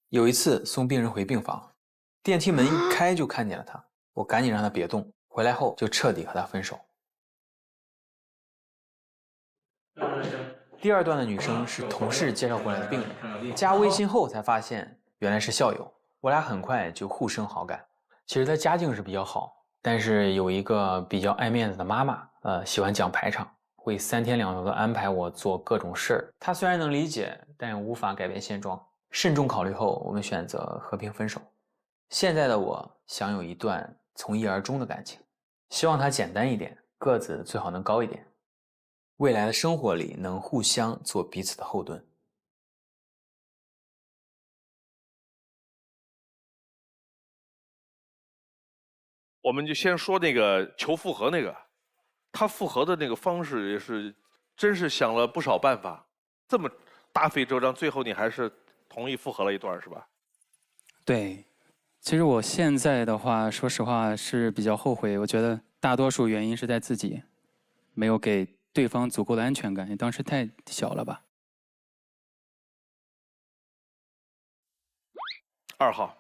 有一次送病人回病房，电梯门一开就看见了他，我赶紧让他别动，回来后就彻底和他分手。第二段的女生是同事介绍过来的病人，加微信后才发现原来是校友，我俩很快就互生好感。其实她家境是比较好，但是有一个比较爱面子的妈妈，喜欢讲排场，会3天2头的安排我做各种事儿。她虽然能理解，但也无法改变现状。慎重考虑后，我们选择和平分手。现在的我想有一段从一而终的感情，希望它简单一点，个子最好能高一点。未来的生活里能互相做彼此的后盾。我们就先说那个求复合那个，他复合的那个方式也是，真是想了不少办法，这么大费周章，最后你还是同意复合了一段，是吧？对，其实我现在的话，说实话是比较后悔，我觉得大多数原因是在自己，没有给对方足够的安全感，当时太小了吧。2号。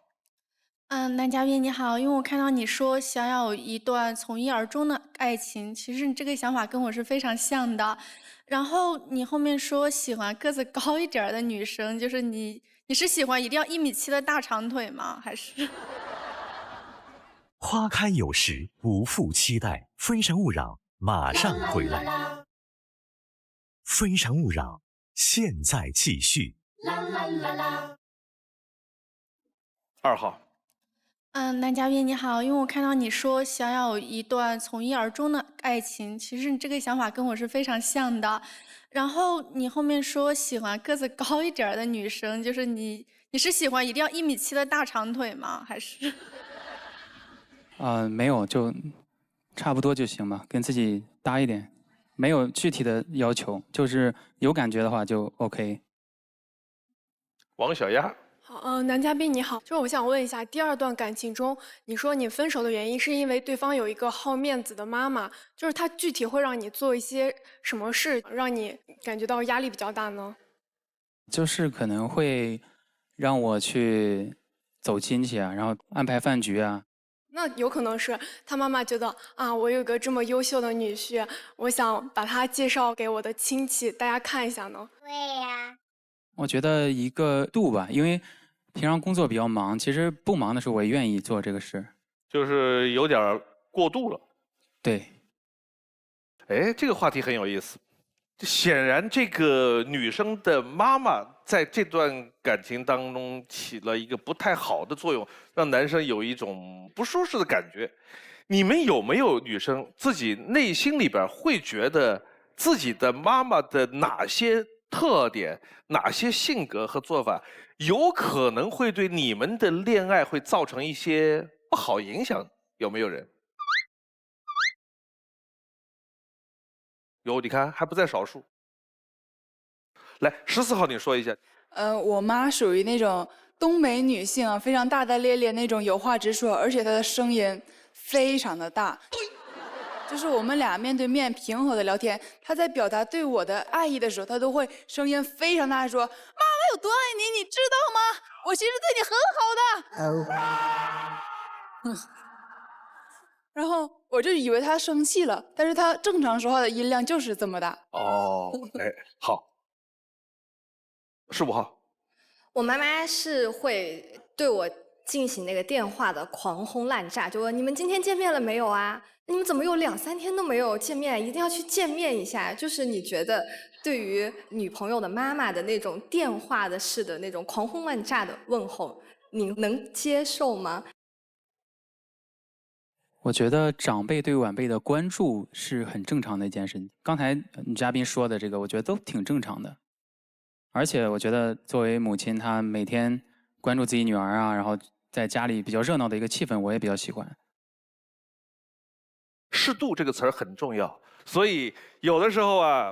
男嘉宾你好，因为我看到你说想要有一段从一而终的爱情，其实你这个想法跟我是非常像的。然后你后面说喜欢个子高一点的女生，就是你是喜欢一定要1.7米的大长腿吗？还是？花开有时，不负期待。非诚勿扰，马上回来。非诚勿扰，现在继续。2号。男嘉宾你好，因为我看到你说想要有一段从一而终的爱情，其实你这个想法跟我是非常像的。然后你后面说喜欢个子高一点的女生，就是你是喜欢一定要1.7米的大长腿吗？还是？没有，就差不多就行吧，跟自己搭一点。没有具体的要求，就是有感觉的话就 OK。王小丫，好，男嘉宾你好，就是我想问一下，第二段感情中，你说你分手的原因是因为对方有一个好面子的妈妈，就是他具体会让你做一些什么事，让你感觉到压力比较大呢？就是可能会让我去走亲戚啊，然后安排饭局啊。那有可能是他妈妈觉得啊，我有个这么优秀的女婿，我想把他介绍给我的亲戚，大家看一下呢。对呀。我觉得一个度吧，因为平常工作比较忙，其实不忙的时候我也愿意做这个事。就是有点儿过度了。对。哎，这个话题很有意思。显然，这个女生的妈妈在这段感情当中起了一个不太好的作用，让男生有一种不舒适的感觉。你们有没有女生自己内心里边会觉得自己的妈妈的哪些特点、哪些性格和做法，有可能会对你们的恋爱会造成一些不好影响？有没有人？有，你看还不在少数。来，14号，你说一下。我妈属于那种东北女性啊，非常大大咧咧那种，有话直说，而且她的声音非常的大。就是我们俩面对面平和的聊天，她在表达对我的爱意的时候，她都会声音非常大地说：“妈妈有多爱你，你知道吗？我其实对你很好的。”然后我就以为她生气了，但是她正常说话的音量就是这么大。哦，哎，好。15号，我妈妈是会对我进行那个电话的狂轰滥炸，就问你们今天见面了没有啊？你们怎么有2、3天都没有见面？一定要去见面一下。就是你觉得对于女朋友的妈妈的那种电话的式的那种狂轰滥炸的问候，你能接受吗？我觉得长辈对晚辈的关注是很正常的一件事。刚才女嘉宾说的这个，我觉得都挺正常的。而且我觉得作为母亲，她每天关注自己女儿啊，然后在家里比较热闹的一个气氛，我也比较喜欢。适度这个词儿很重要，所以有的时候啊，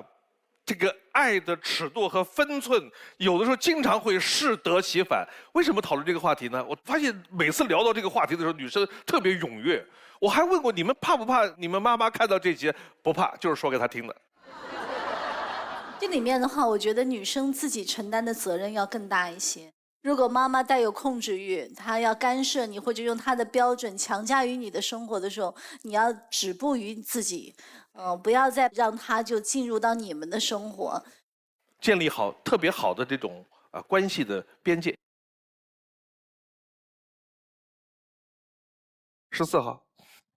这个爱的尺度和分寸，有的时候经常会适得其反。为什么讨论这个话题呢？我发现每次聊到这个话题的时候，女生特别踊跃。我还问过你们怕不怕你们妈妈看到这些？不怕，就是说给她听的。这里面的话，我觉得女生自己承担的责任要更大一些。如果妈妈带有控制欲，她要干涉你，或者用她的标准强加于你的生活的时候，你要止步于自己，不要再让她就进入到你们的生活，建立好特别好的这种关系的边界。14号。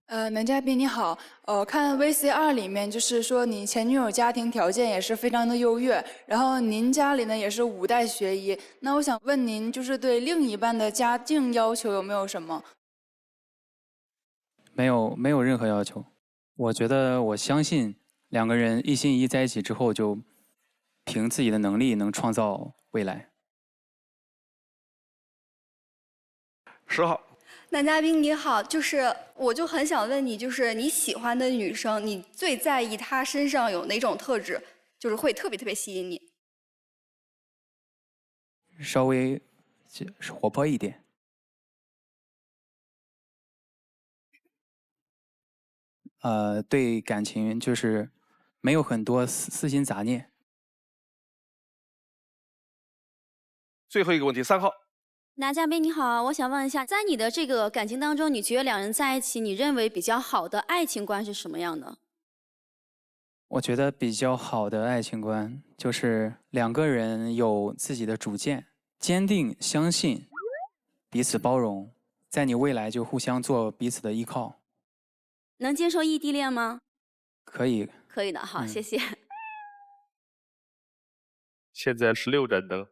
男嘉宾你好，看 VCR 里面就是说你前女友家庭条件也是非常的优越，然后您家里呢也是5代学医，那我想问您，就是对另一半的家境要求有没有什么？没有任何要求，我觉得我相信2个人一心一意在一起之后，就凭自己的能力能创造未来。10号。男嘉宾你好，我就很想问你，就是你喜欢的女生，你最在意她身上有哪种特质，就是会特别吸引你？稍微活泼一点。对感情就是没有很多私心杂念。最后一个问题，3号。男嘉宾你好，我想问一下，在你的这个感情当中，你觉得2人在一起，你认为比较好的爱情观是什么样的？我觉得比较好的爱情观就是2个人有自己的主见，坚定相信，彼此包容，在你未来就互相做彼此的依靠。能接受异地恋吗？可以。可以的，好，谢谢。现在16盏灯。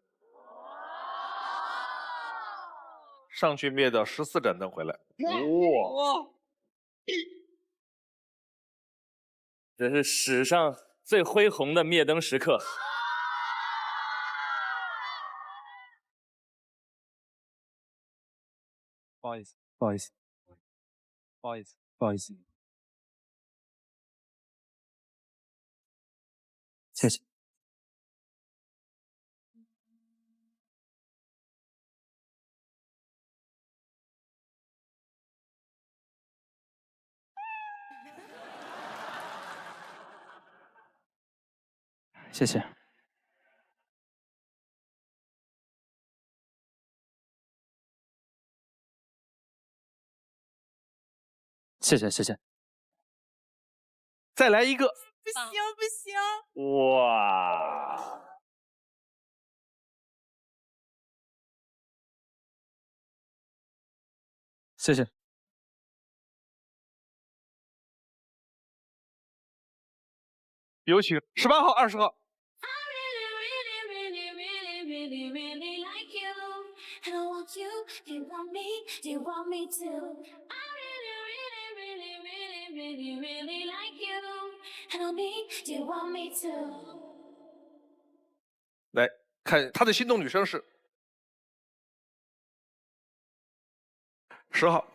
上去灭掉14盏灯回来，哇！这是史上最恢宏的灭灯时刻。不好意思，不好意思，不好意思，不好意思。谢谢。谢谢。谢谢谢谢。再来一个。不行不行。哇！谢谢。有请18号、20号。来看他的心动女生是10号，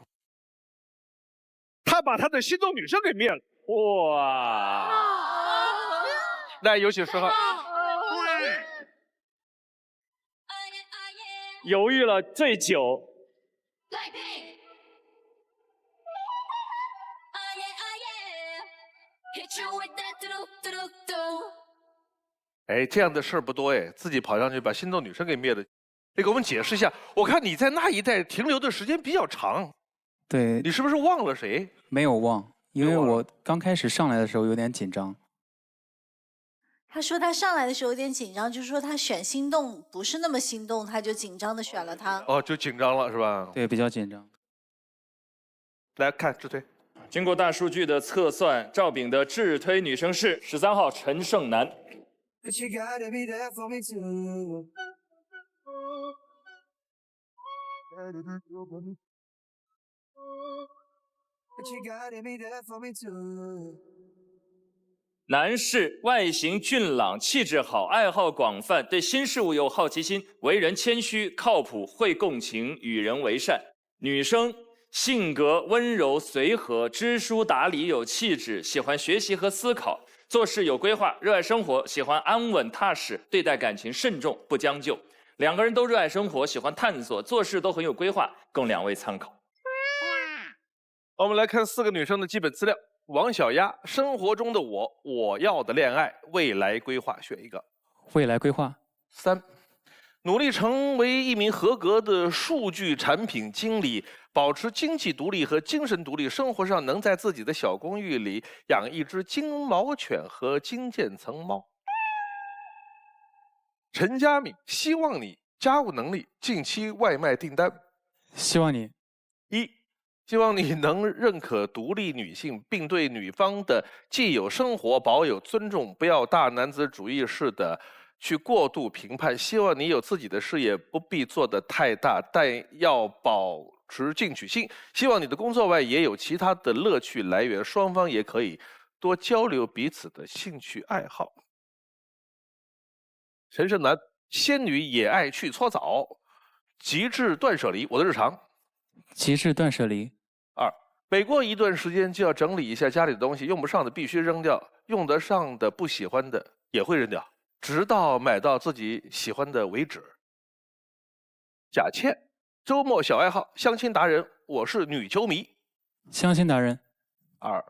他把他的心动女生给灭了。哇！来，有请10号。犹豫了最久。哎，这样的事儿不多哎，自己跑上去把心动女生给灭了。得给我们解释一下，我看你在那一带停留的时间比较长。对，你是不是忘了谁？没有忘，因为我刚开始上来的时候有点紧张。他说他上来的时候有点紧张，就是说他选心动不是那么心动，他就紧张的选了他。哦，就紧张了是吧？对，比较紧张。来看智推，经过大数据的测算，赵炳的智推女生是13号陈胜男。男士外形俊朗，气质好，爱好广泛，对新事物有好奇心，为人谦虚靠谱，会共情，与人为善。女生性格温柔随和，知书达理，有气质，喜欢学习和思考，做事有规划，热爱生活，喜欢安稳踏实，对待感情慎重不将就。两个人都热爱生活，喜欢探索，做事都很有规划，供两位参考。我们来看4个女生的基本资料。王小丫，生活中的我要的恋爱，未来规划，选一个。未来规划。3，努力成为一名合格的数据产品经理，保持经济独立和精神独立，生活上能在自己的小公寓里养一只金毛犬和金渐层猫。陈佳敏，希望你家务能力，近期外卖订单。希望你1，希望你能认可独立女性，并对女方的既有生活保有尊重，不要大男子主义式的去过度评判。希望你有自己的事业，不必做得太大，但要保持进取心。希望你的工作外也有其他的乐趣来源，双方也可以多交流彼此的兴趣爱好。陈胜男，仙女也爱去搓澡，极致断舍离，我的日常。极致断舍离。2，每过一段时间就要整理一下家里的东西，用不上的必须扔掉，用得上的不喜欢的也会扔掉，直到买到自己喜欢的为止。贾倩，周末小爱好，相亲达人，我是女球迷。相亲达人。2，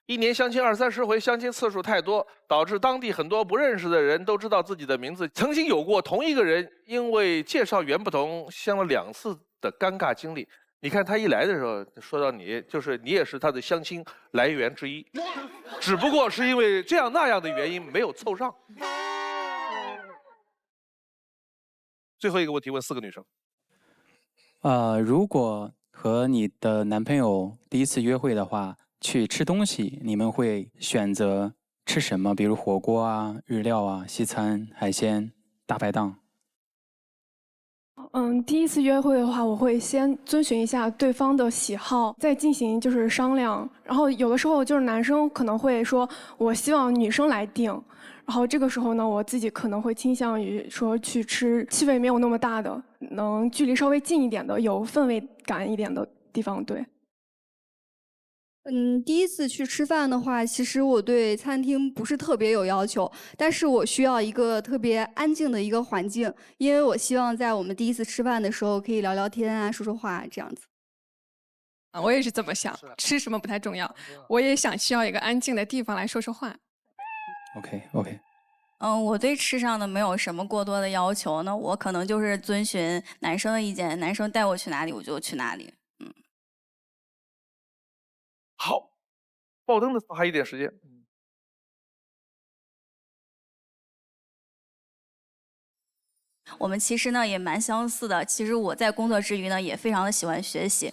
一年相亲20-30回，相亲次数太多，导致当地很多不认识的人都知道自己的名字。曾经有过同一个人因为介绍源不同，相了2次的尴尬经历。你看他一来的时候说到你，就是你也是他的相亲来源之一，只不过是因为这样那样的原因没有凑上。最后一个问题问4个女生。如果和你的男朋友第一次约会的话，去吃东西，你们会选择吃什么？比如火锅啊、日料啊、西餐、海鲜、大排档。第一次约会的话，我会先遵循一下对方的喜好，再进行就是商量。然后有的时候就是男生可能会说，我希望女生来定。然后这个时候呢，我自己可能会倾向于说去吃气味没有那么大的，能距离稍微近一点的，有氛围感一点的地方。对。第一次去吃饭的话，其实我对餐厅不是特别有要求，但是我需要一个特别安静的一个环境，因为我希望在我们第一次吃饭的时候可以聊聊天啊，说说话这样子。我也是这么想，吃什么不太重要，我也需要一个安静的地方来说说话。OK。我对吃上的没有什么过多的要求呢，我可能就是遵循男生的意见，男生带我去哪里我就去哪里。好，爆灯的时候还有一点时间。我们其实呢也蛮相似的，其实我在工作之余呢也非常的喜欢学习。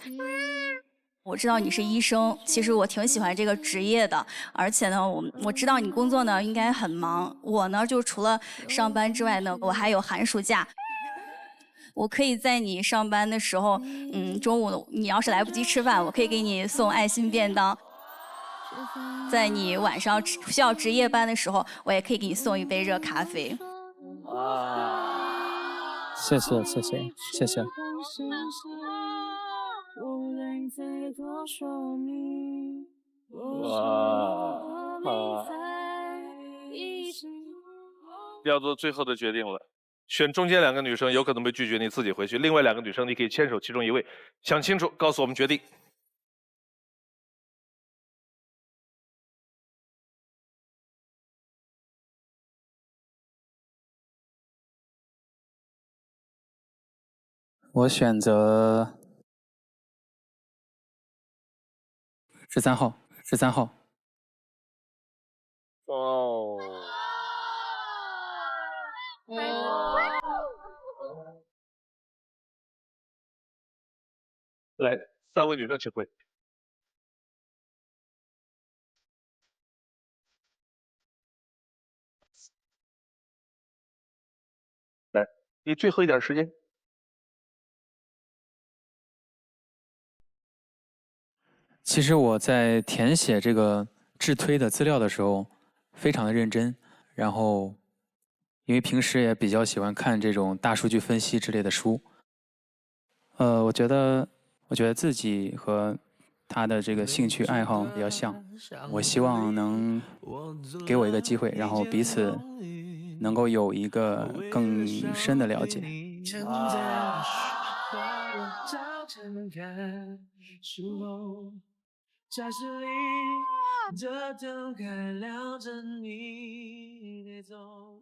我知道你是医生，其实我挺喜欢这个职业的，而且呢，我知道你工作呢应该很忙。我呢就除了上班之外呢，我还有寒暑假。我可以在你上班的时候，中午你要是来不及吃饭，我可以给你送爱心便当。在你晚上需要值夜班的时候，我也可以给你送一杯热咖啡。谢谢。要做最后的决定了，选中间2个女生有可能被拒绝，你自己回去；另外2个女生你可以牵手其中一位，想清楚，告诉我们决定。我选择13号。哦。来，3位女生请回。来，你最后一点时间。其实我在填写这个自推的资料的时候，非常的认真。然后，因为平时也比较喜欢看这种大数据分析之类的书。我觉得自己和他的这个兴趣爱好比较像。我希望能给我一个机会，然后彼此能够有一个更深的了解。教室里的灯还亮着，你得走。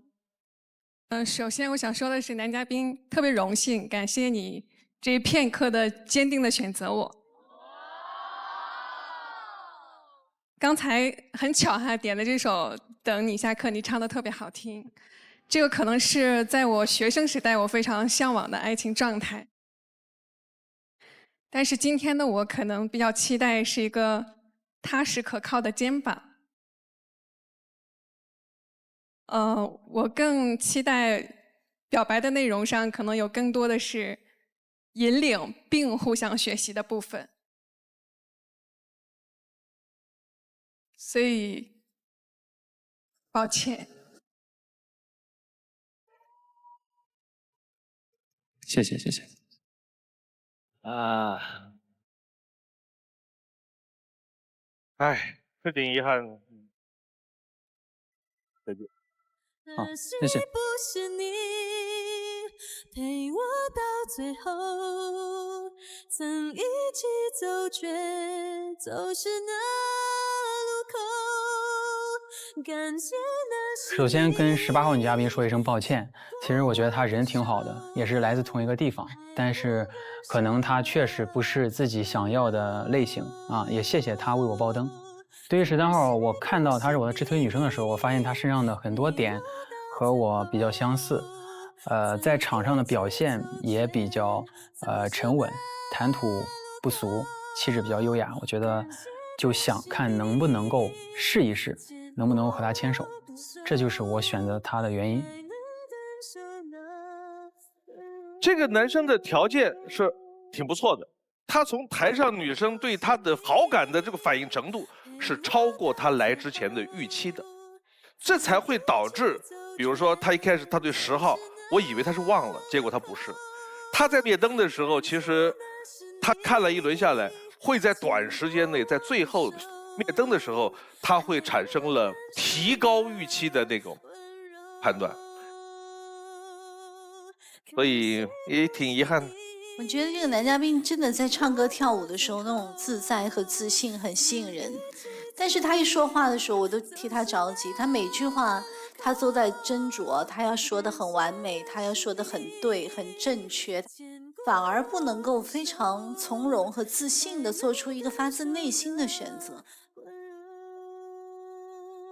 首先我想说的是，男嘉宾特别荣幸，感谢你这一片刻的坚定的选择我。刚才很巧哈，点的这首《等你下课》，你唱的特别好听。这个可能是在我学生时代我非常向往的爱情状态。但是今天的我可能比较期待是一个踏实可靠的肩膀。我更期待表白的内容上可能有更多的是引领并互相学习的部分。所以，抱歉。谢谢。哎，有点遗憾。再见。好，谢谢。不是你陪我到最后，曾一起走，却走失那路口。感谢那首先跟18号女嘉宾说一声抱歉，其实我觉得她人挺好的，也是来自同一个地方，但是可能她确实不是自己想要的类型啊，也谢谢她为我爆灯。对于13号，我看到她是我的直推女生的时候，我发现她身上的很多点和我比较相似，在场上的表现也比较沉稳，谈吐不俗，气质比较优雅。我觉得就想看能不能够试一试，能不能够和她牵手，这就是我选择她的原因。这个男生的条件是挺不错的，他从台上女生对他的好感的这个反应程度是超过他来之前的预期的，这才会导致，比如说他一开始他对10号，我以为他是忘了，结果他不是。他在灭灯的时候，其实他看了一轮下来，会在短时间内，在最后灭灯的时候，他会产生了提高预期的那种判断，所以也挺遗憾的。我觉得这个男嘉宾真的在唱歌跳舞的时候那种自在和自信很吸引人，但是他一说话的时候我都替他着急，他每句话他都在斟酌，他要说的很完美，他要说的很对很正确，反而不能够非常从容和自信地做出一个发自内心的选择。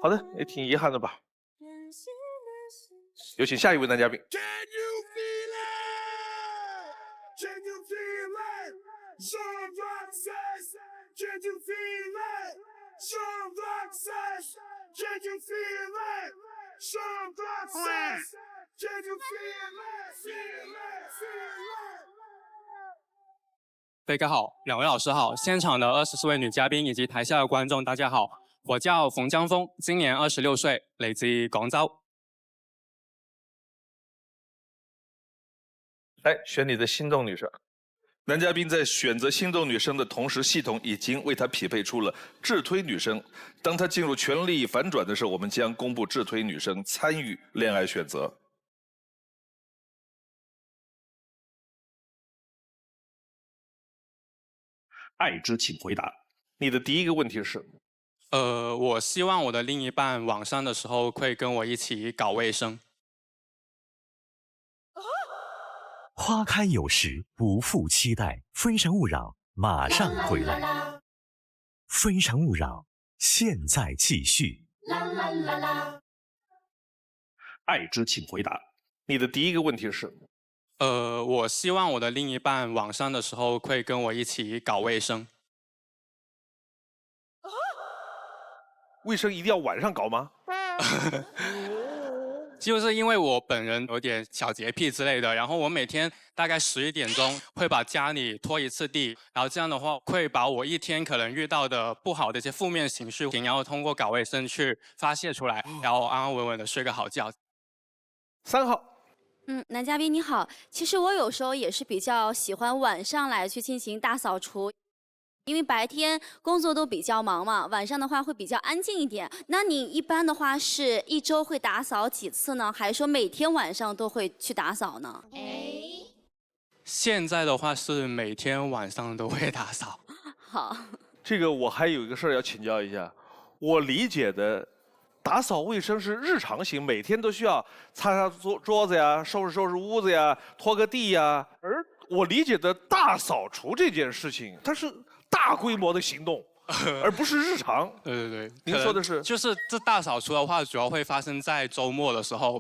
好的，也挺遗憾的吧。有请下一位男嘉宾。飞哥好，两位老师好，现场的24位女嘉宾以及台下的观众，大家好，我叫冯江峰，今年26岁，嚟自廣州。来，选你的心动女生。男嘉宾在选择心动女生的同时，系统已经为他匹配出了智推女生。当他进入权力反转的时候，我们将公布智推女生参与恋爱选择。爱之，请回答。你的第一个问题是？我希望我的另一半晚上的时候会跟我一起搞卫生。花开有时，不负期待。非诚勿扰，马上回来。非诚勿扰，现在继续。爱之，请回答。你的第一个问题是？我希望我的另一半晚上的时候会跟我一起搞卫生。卫生一定要晚上搞吗？就是因为我本人有点小洁癖之类的，然后我每天大概11点钟会把家里拖一次地，然后这样的话会把我一天可能遇到的不好的一些负面情绪，然后通过搞卫生去发泄出来，然后安安稳稳的睡个好觉。3号。男嘉宾你好，其实我有时候也是比较喜欢晚上来去进行大扫除。因为白天工作都比较忙嘛，晚上的话会比较安静一点。那你一般的话是1周会打扫几次呢？还是说每天晚上都会去打扫呢？现在的话是每天晚上都会打扫。好，这个我还有一个事儿要请教一下，我理解的打扫卫生是日常型，每天都需要擦擦桌子呀，收拾收拾屋子呀，拖个地呀。而我理解的大扫除这件事情，它是大规模的行动，而不是日常。对，您说的是？就是这大扫除的话，主要会发生在周末的时候。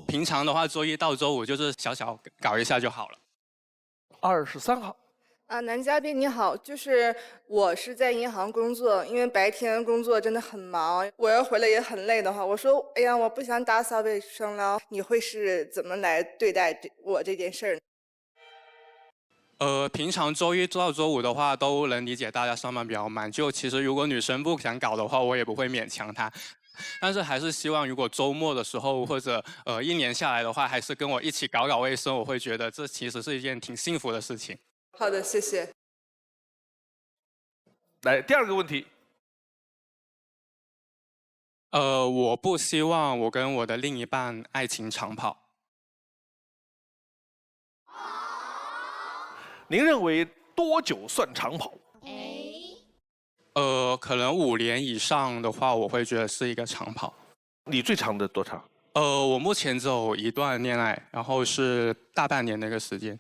平常的话，周1到周5就是小小搞一下就好了。23号。男嘉宾你好，就是我是在银行工作，因为白天工作真的很忙，我要回来也很累的话，我说哎呀，我不想打扫卫生了，你会是怎么来对待我这件事儿呢？平常周1到周5的话，都能理解大家上班比较忙。就其实如果女生不想搞的话，我也不会勉强她。但是还是希望，如果周末的时候或者1年下来的话，还是跟我一起搞卫生，我会觉得这其实是一件挺幸福的事情。好的，谢谢。来，第2个问题。我不希望我跟我的另一半爱情长跑。您认为多久算长跑？可能5年以上的话，我会觉得是一个长跑。你最长的多长？我目前只有1段恋爱，然后是大半年的一个时间。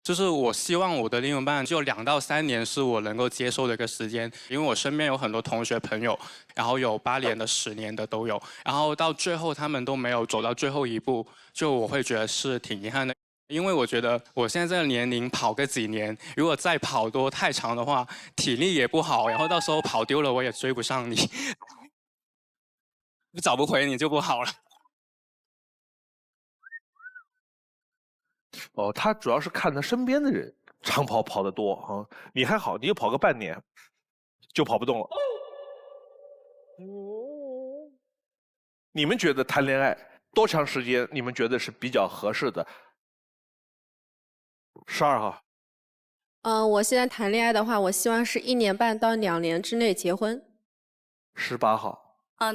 就是我希望我的另一半就2到3年是我能够接受的一个时间，因为我身边有很多同学朋友，然后有8年的、10年的都有，然后到最后他们都没有走到最后一步，就我会觉得是挺遗憾的。因为我觉得我现在这个年龄跑个几年，如果再跑多太长的话，体力也不好，然后到时候跑丢了我也追不上你，找不回你就不好了。他主要是看他身边的人长跑跑得多啊，你还好，你就跑个半年，就跑不动了。你们觉得谈恋爱多长时间？你们觉得是比较合适的？12号。我现在谈恋爱的话，我希望是1年半到2年之内结婚。18号。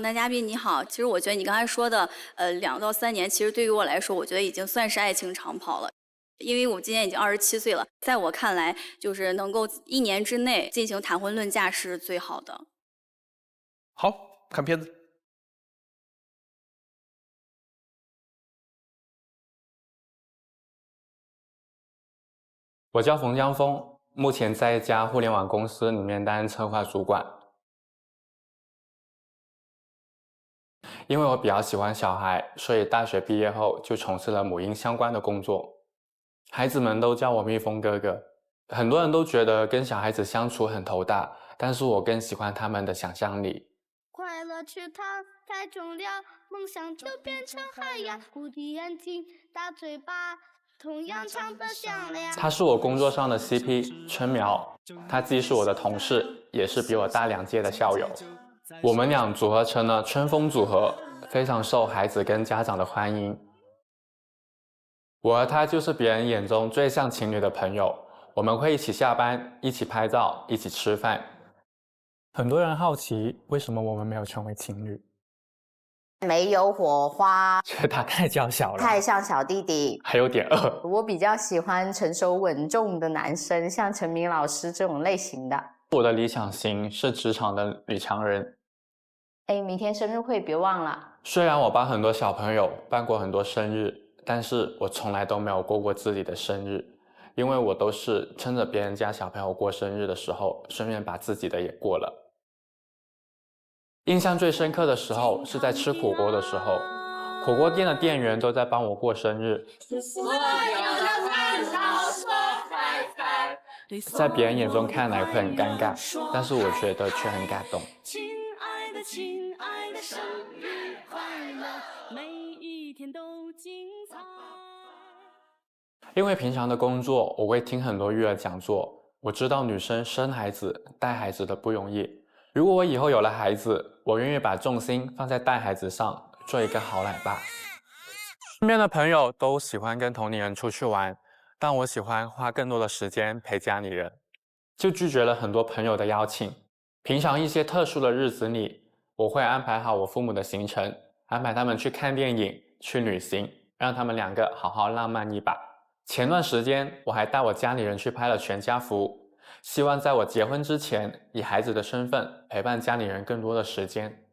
男嘉宾你好，其实我觉得你刚才说的2到3年，其实对于我来说，我觉得已经算是爱情长跑了。因为我今年已经27岁了，在我看来，就是能够1年之内进行谈婚论嫁是最好的。好，看片子。我叫冯江峰，目前在一家互联网公司里面担任策划主管。因为我比较喜欢小孩，所以大学毕业后就从事了母婴相关的工作。孩子们都叫我蜜蜂哥哥，很多人都觉得跟小孩子相处很头大，但是我更喜欢他们的想象力。快乐池塘太重了，梦想就变成海洋，蝴蝶眼睛大嘴巴，同样唱得响亮。他是我工作上的 CP 春苗，他既是我的同事，也是比我大2届的校友。我们俩组合成了春风组合，非常受孩子跟家长的欢迎。我和他就是别人眼中最像情侣的朋友，我们会一起下班，一起拍照，一起吃饭。很多人好奇为什么我们没有成为情侣，没有火花，觉得他太娇小了，太像小弟弟，还有点饿。我比较喜欢成熟稳重的男生，像陈明老师这种类型的。我的理想型是职场的女强人。明天生日会别忘了。虽然我帮很多小朋友办过很多生日，但是我从来都没有过自己的生日，因为我都是趁着别人家小朋友过生日的时候，顺便把自己的也过了。印象最深刻的时候是在吃火锅的时候，火锅店的店员都在帮我过生日，在别人眼中看来会很尴尬，但是我觉得却很感动。亲爱的，生日快乐，每一天都精彩。因为平常的工作，我会听很多育儿讲座，我知道女生生孩子、带孩子的不容易。如果我以后有了孩子，我愿意把重心放在带孩子上，做一个好奶爸。身边的朋友都喜欢跟同龄人出去玩，但我喜欢花更多的时间陪家里人，就拒绝了很多朋友的邀请。平常一些特殊的日子里，我会安排好我父母的行程，安排他们去看电影、去旅行，让他们2个好好浪漫一把。前段时间我还带我家里人去拍了全家福，希望在我结婚之前，以孩子的身份陪伴家里人更多的时间。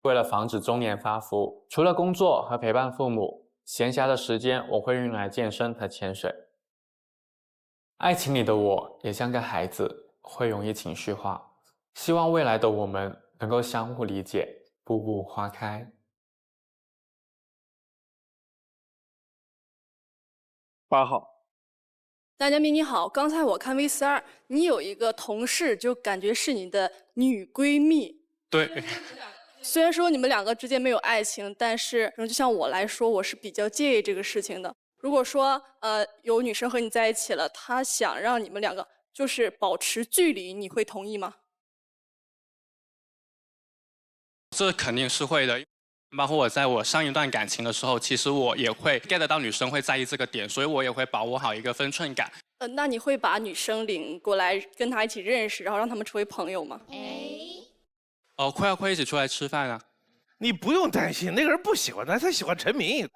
为了防止中年发福，除了工作和陪伴父母，闲暇的时间我会用来健身和潜水。爱情里的我也像个孩子，会容易情绪化，希望未来的我们能够相互理解，步步花开。8号。男嘉宾你好，刚才我看 V42，你有一个同事就感觉是你的女闺蜜。对。虽然说你们2个之间没有爱情，但是就像我来说，我是比较介意这个事情的。如果说有女生和你在一起了，她想让你们2个就是保持距离，你会同意吗？这肯定是会的，包括我在我上一段感情的时候，其实我也会 get 到女生会在意这个点，所以我也会把握好一个分寸感。那你会把女生领过来跟她一起认识，然后让他们成为朋友吗？会一起出来吃饭啊。你不用担心，那个人不喜欢他，他喜欢陈明。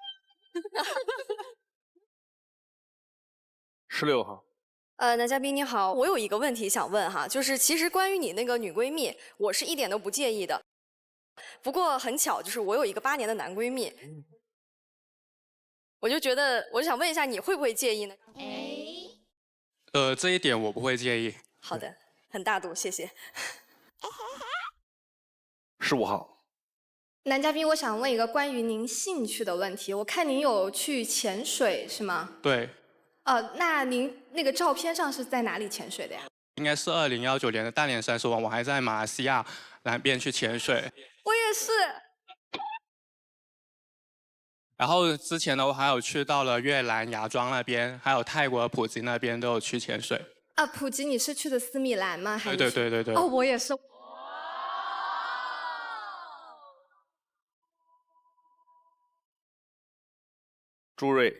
16号。男嘉宾你好，我有一个问题想问哈，就是其实关于你那个女闺蜜，我是一点都不介意的。不过很巧，就是我有一个8年的男闺蜜，我就想问一下，你会不会介意呢？这一点我不会介意。好的，很大度，谢谢。15号。男嘉宾，我想问一个关于您兴趣的问题。我看您有去潜水，是吗？对。那您那个照片上是在哪里潜水的呀？应该是2019年的大年30晚，我还在马来西亚南边去潜水。我也是。然后之前呢，我还有去到了越南芽庄那边，还有泰国普吉那边都有去潜水。普吉你是去的斯米兰吗？还是对。我也是。朱瑞。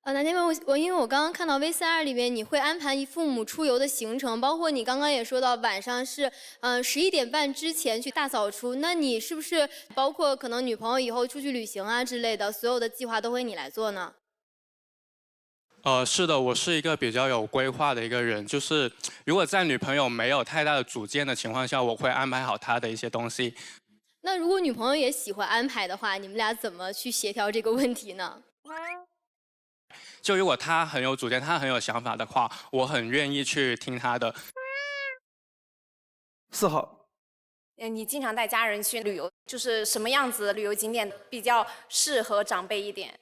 那边因为我刚刚看到 V42里面你会安排父母出游的行程，包括你刚刚也说到晚上是11点半之前去大扫除，那你是不是包括可能女朋友以后出去旅行啊之类的，所有的计划都会你来做呢？是的，我是一个比较有规划的一个人，就是如果在女朋友没有太大的主见的情况下，我会安排好她的一些东西。那如果女朋友也喜欢安排的话，你们俩怎么去协调这个问题呢？就如果她很有主见，她很有想法的话，我很愿意去听她的。4号。你经常带家人去旅游，就是什么样子的旅游景点比较适合长辈一点？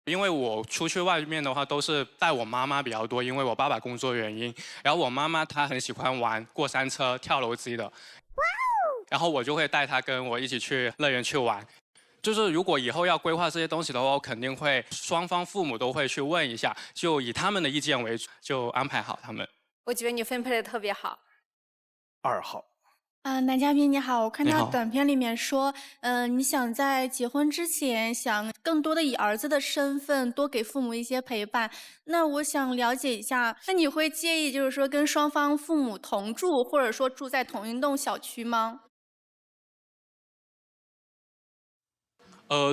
因为我出去外面的话都是带我妈妈比较多，因为我爸爸工作原因。然后我妈妈她很喜欢玩过山车、跳楼机的，然后我就会带她跟我一起去乐园去玩。就是如果以后要规划这些东西的话，我肯定会双方父母都会去问一下，就以他们的意见为主，就安排好他们。我觉得你分配的特别好。2号。男嘉宾你好，我看到你好短片里面说，你想在结婚之前，想更多的以儿子的身份多给父母一些陪伴。那我想了解一下，那你会介意就是说跟双方父母同住，或者说住在同一栋小区吗？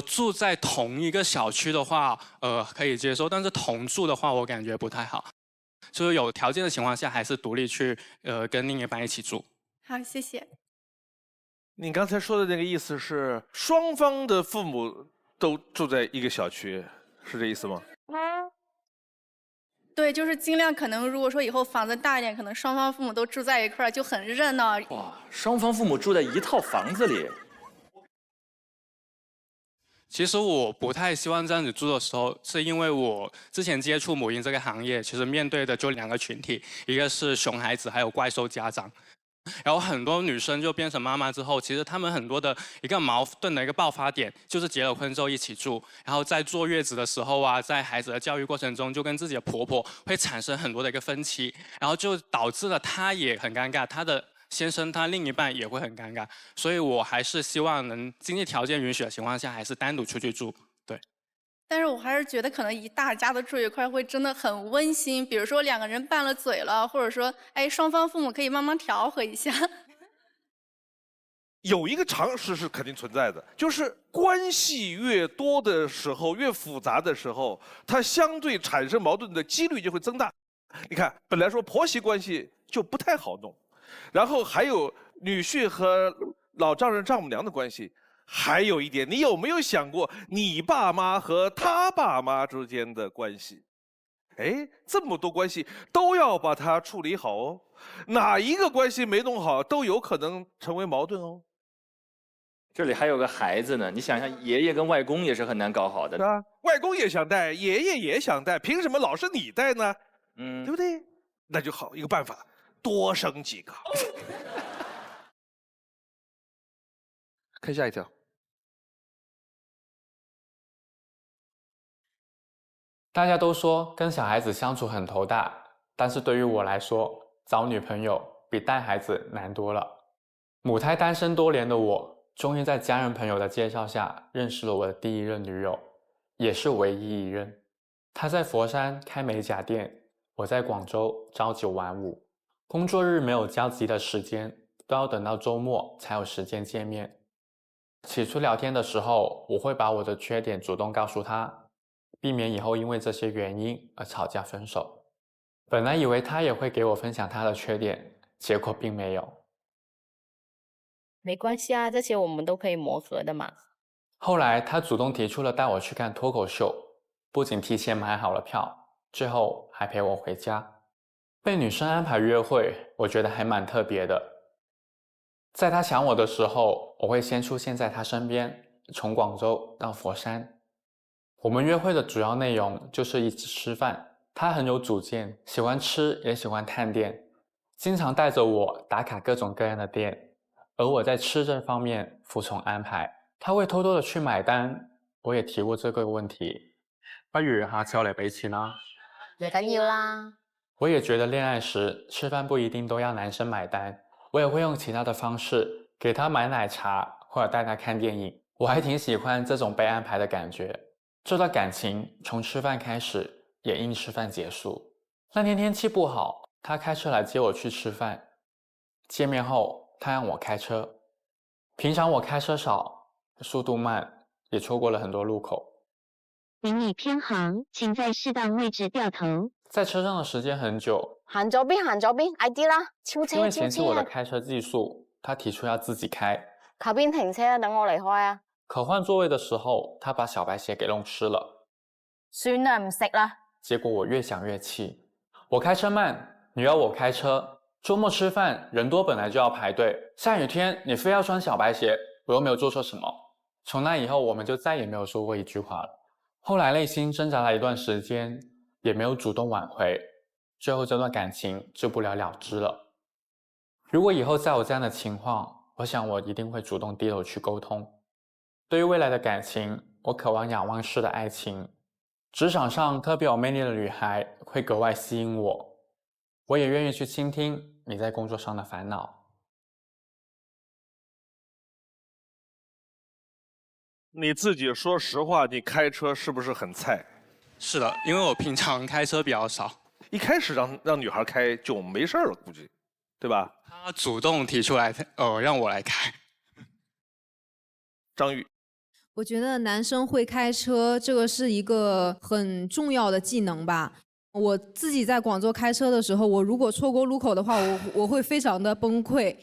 住在同一个小区的话，可以接受，但是同住的话，我感觉不太好。就是有条件的情况下，还是独立去，跟另一半一起住。好，谢谢。你刚才说的那个意思是双方的父母都住在一个小区，是这意思吗？对，就是尽量可能，如果说以后房子大一点，可能双方父母都住在一块儿，就很热闹。哇，双方父母住在一套房子里。其实我不太希望这样子住的时候，是因为我之前接触母婴这个行业，其实面对的就2个群体，一个是熊孩子，还有怪兽家长。然后很多女生就变成妈妈之后，其实她们很多的一个矛盾的一个爆发点，就是结了婚之后一起住，然后在坐月子的时候啊，在孩子的教育过程中，就跟自己的婆婆会产生很多的一个分歧，然后就导致了她也很尴尬，她的先生他另一半也会很尴尬，所以我还是希望能经济条件允许的情况下，还是单独出去住。对。但是我还是觉得可能一大家子住一块会真的很温馨，比如说2个人拌了嘴了，或者说，哎，双方父母可以慢慢调和一下。有一个常识是肯定存在的，就是关系越多的时候，越复杂的时候，它相对产生矛盾的几率就会增大。你看，本来说婆媳关系就不太好弄，然后还有女婿和老丈人丈母娘的关系。还有一点，你有没有想过你爸妈和他爸妈之间的关系？哎，这么多关系都要把它处理好哦，哪一个关系没弄好，都有可能成为矛盾哦。这里还有个孩子呢，你想想，爷爷跟外公也是很难搞好的。是啊，外公也想带，爷爷也想带，凭什么老是你带呢？对不对？那就好，一个办法，多生几个。看下一条。大家都说跟小孩子相处很头大，但是对于我来说，找女朋友比带孩子难多了。母胎单身多年的我，终于在家人朋友的介绍下认识了我的第1任女友，也是唯一1任。她在佛山开美甲店，我在广州朝9晚5，工作日没有交集的时间，都要等到周末才有时间见面。起初聊天的时候，我会把我的缺点主动告诉她，避免以后因为这些原因而吵架分手。本来以为他也会给我分享他的缺点，结果并没有。没关系啊，这些我们都可以磨合的嘛。后来他主动提出了带我去看脱口秀，不仅提前买好了票，最后还陪我回家。被女生安排约会，我觉得还蛮特别的。在他想我的时候，我会先出现在他身边，从广州到佛山。我们约会的主要内容就是一起吃饭，他很有主见，喜欢吃也喜欢探店，经常带着我打卡各種各樣的店，而我在吃这方面服從安排，他會偷偷的去買單。我也提過這個問題，不如下次我嚟俾錢啦。唔緊要啦。我也覺得戀愛時吃飯不一定都要男生買單，我也會用其他的方式給他買奶茶或者帶他看電影，我還挺喜歡這種被安排的感覺。这段感情从吃饭开始，也因吃饭结束。那天天气不好，他开车来接我去吃饭。见面后，他让我开车。平常我开车少，速度慢，也错过了很多路口。请你偏航，请在适当位置掉头。在車上的時間很久，行左邊，行左邊，矮啲啦，超車，因為超嫌棄我的車。開車技術，他提出要自己開。靠邊停車啊，等我離開啊。可換座位的時候，他把小白鞋給弄濕了。算啦，唔食啦。結果我越想越氣，我開車慢，你要我開車。周末吃飯，人多本來就要排隊，下雨天你非要穿小白鞋，我又沒有做錯什麼。從那以後，我們就再也沒有說過一句話了。後來內心掙扎了一段時間，也沒有主動挽回，最後這段感情就不了了之了。如果以後再有這樣的情況，我想我一定會主動低頭去溝通。對於未來的感情，我渴望仰望式的愛情。職場上特別有魅力的女孩會格外吸引我，我也願意去傾聽你在工作上的煩惱。你自己說實話，你開車是不是很菜？是的，因為我平常開車比較少。一開始讓女孩開就沒事了，估計，對吧？他主動提出來，讓我來開。張宇，我覺得男生會開車，這個是一個很重要的技能吧。我自己在廣州開車的時候，我如果錯過路口的話，我會非常的崩潰。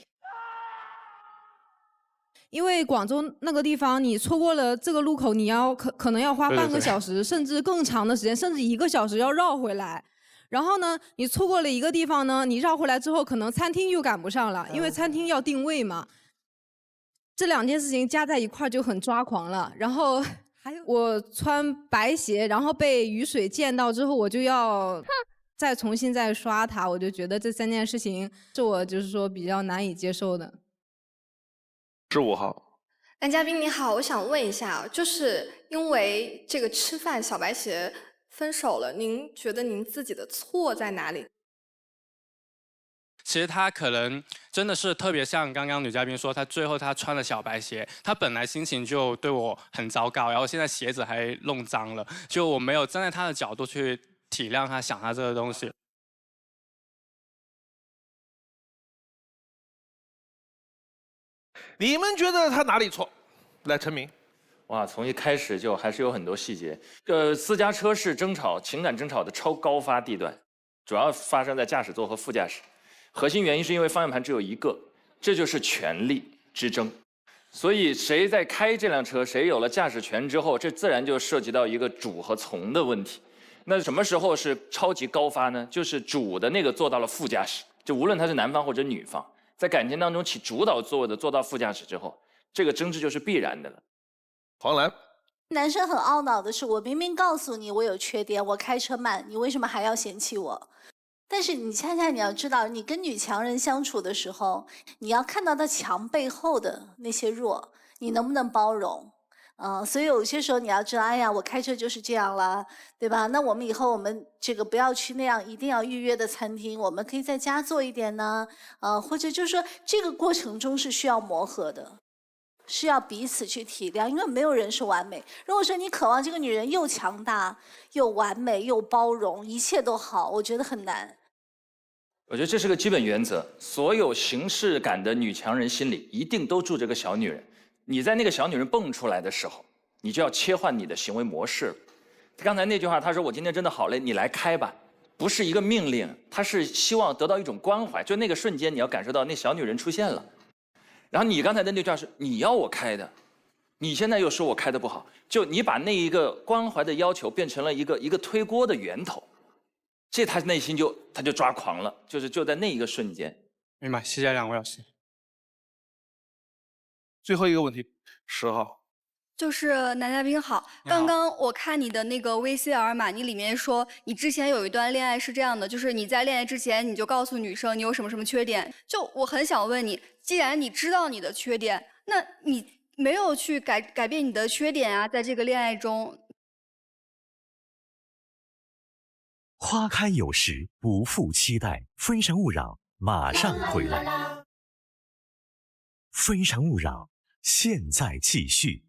因為廣州那個地方，你錯過了這個路口，你要可能要花半個小時，甚至更長的時間，甚至1個小時要繞回來。然後呢，你錯過了一個地方呢，你繞回來之後，可能餐廳又趕不上了，因為餐廳要定位嘛。這兩件事情加在一塊就很抓狂了。然後還有我穿白鞋，然後被雨水濺到之後，我就要再重新再刷它。我就覺得這3件事情是我就是說比較難以接受的。15號，男嘉賓你好，我想問一下，就是因為這個吃飯小白鞋分手了，您覺得您自己的錯在哪裡？其實他可能真的是特別像剛剛女嘉賓說，他最後他穿了小白鞋，他本來心情就對我很糟糕，然後現在鞋子還弄髒了，就我沒有站在他的角度去體諒他，想他這個東西。你們覺得他哪裡錯？來，陳明。哇，從一開始就還是有很多細節。私家車是爭吵、情感爭吵的超高發地段，主要發生在駕駛座和副駕駛。核心原因是因為方向盤只有一個，這就是權力之爭。所以誰在開這輛車，誰有了駕駛權之後，這自然就涉及到一個主和從的問題。那什麼時候是超級高發呢？就是主的那個坐到了副駕駛，就無論他是男方或者女方，在感情當中起主導作用的坐到副駕駛之後，這個爭執就是必然的了。黃蘭，男生很懊惱的是，我明明告訴你我有缺點，我開車慢，你為什麼還要嫌棄我？但是你恰恰你要知道，你跟女強人相處的時候，你要看到她強背後的那些弱，你能不能包容？所以有些時候你要知道，哎呀，我開車就是這樣了，對吧？那我們以後我們這個不要去那樣一定要預約的餐廳，我們可以在家做一點呢，或者就是說這個過程中是需要磨合的，是要彼此去體諒，因為沒有人是完美。如果說你渴望這個女人又強大又完美又包容，一切都好，我覺得很難。我覺得這是個基本原則，所有形式感的女強人心裡一定都住着個小女人。你在那個小女人蹦出來的時候，你就要切換你的行為模式了。剛才那句話，他說我今天真的好累，你來開吧，不是一個命令，他是希望得到一種關懷。就那個瞬間，你要感受到那小女人出現了。然後你剛才的那句話是你要我開的，你現在又說我開的不好，就你把那一個關懷的要求變成了一個推鍋的源頭。這他內心他就抓狂了，就在那一個瞬間。明白，謝謝兩位老師。最後一個問題，10號。就是男嘉賓好，剛剛我看你的那個 VCR 嘛，你裡面說你之前有一段戀愛是這樣的，就是你在戀愛之前你就告訴女生你有什麼什麼缺點，就我很想問你，既然你知道你的缺點，那你沒有去改變你的缺點啊，在這個戀愛中。花開有時，不負期待。非誠勿擾，馬上回來。非誠勿擾，現在繼續。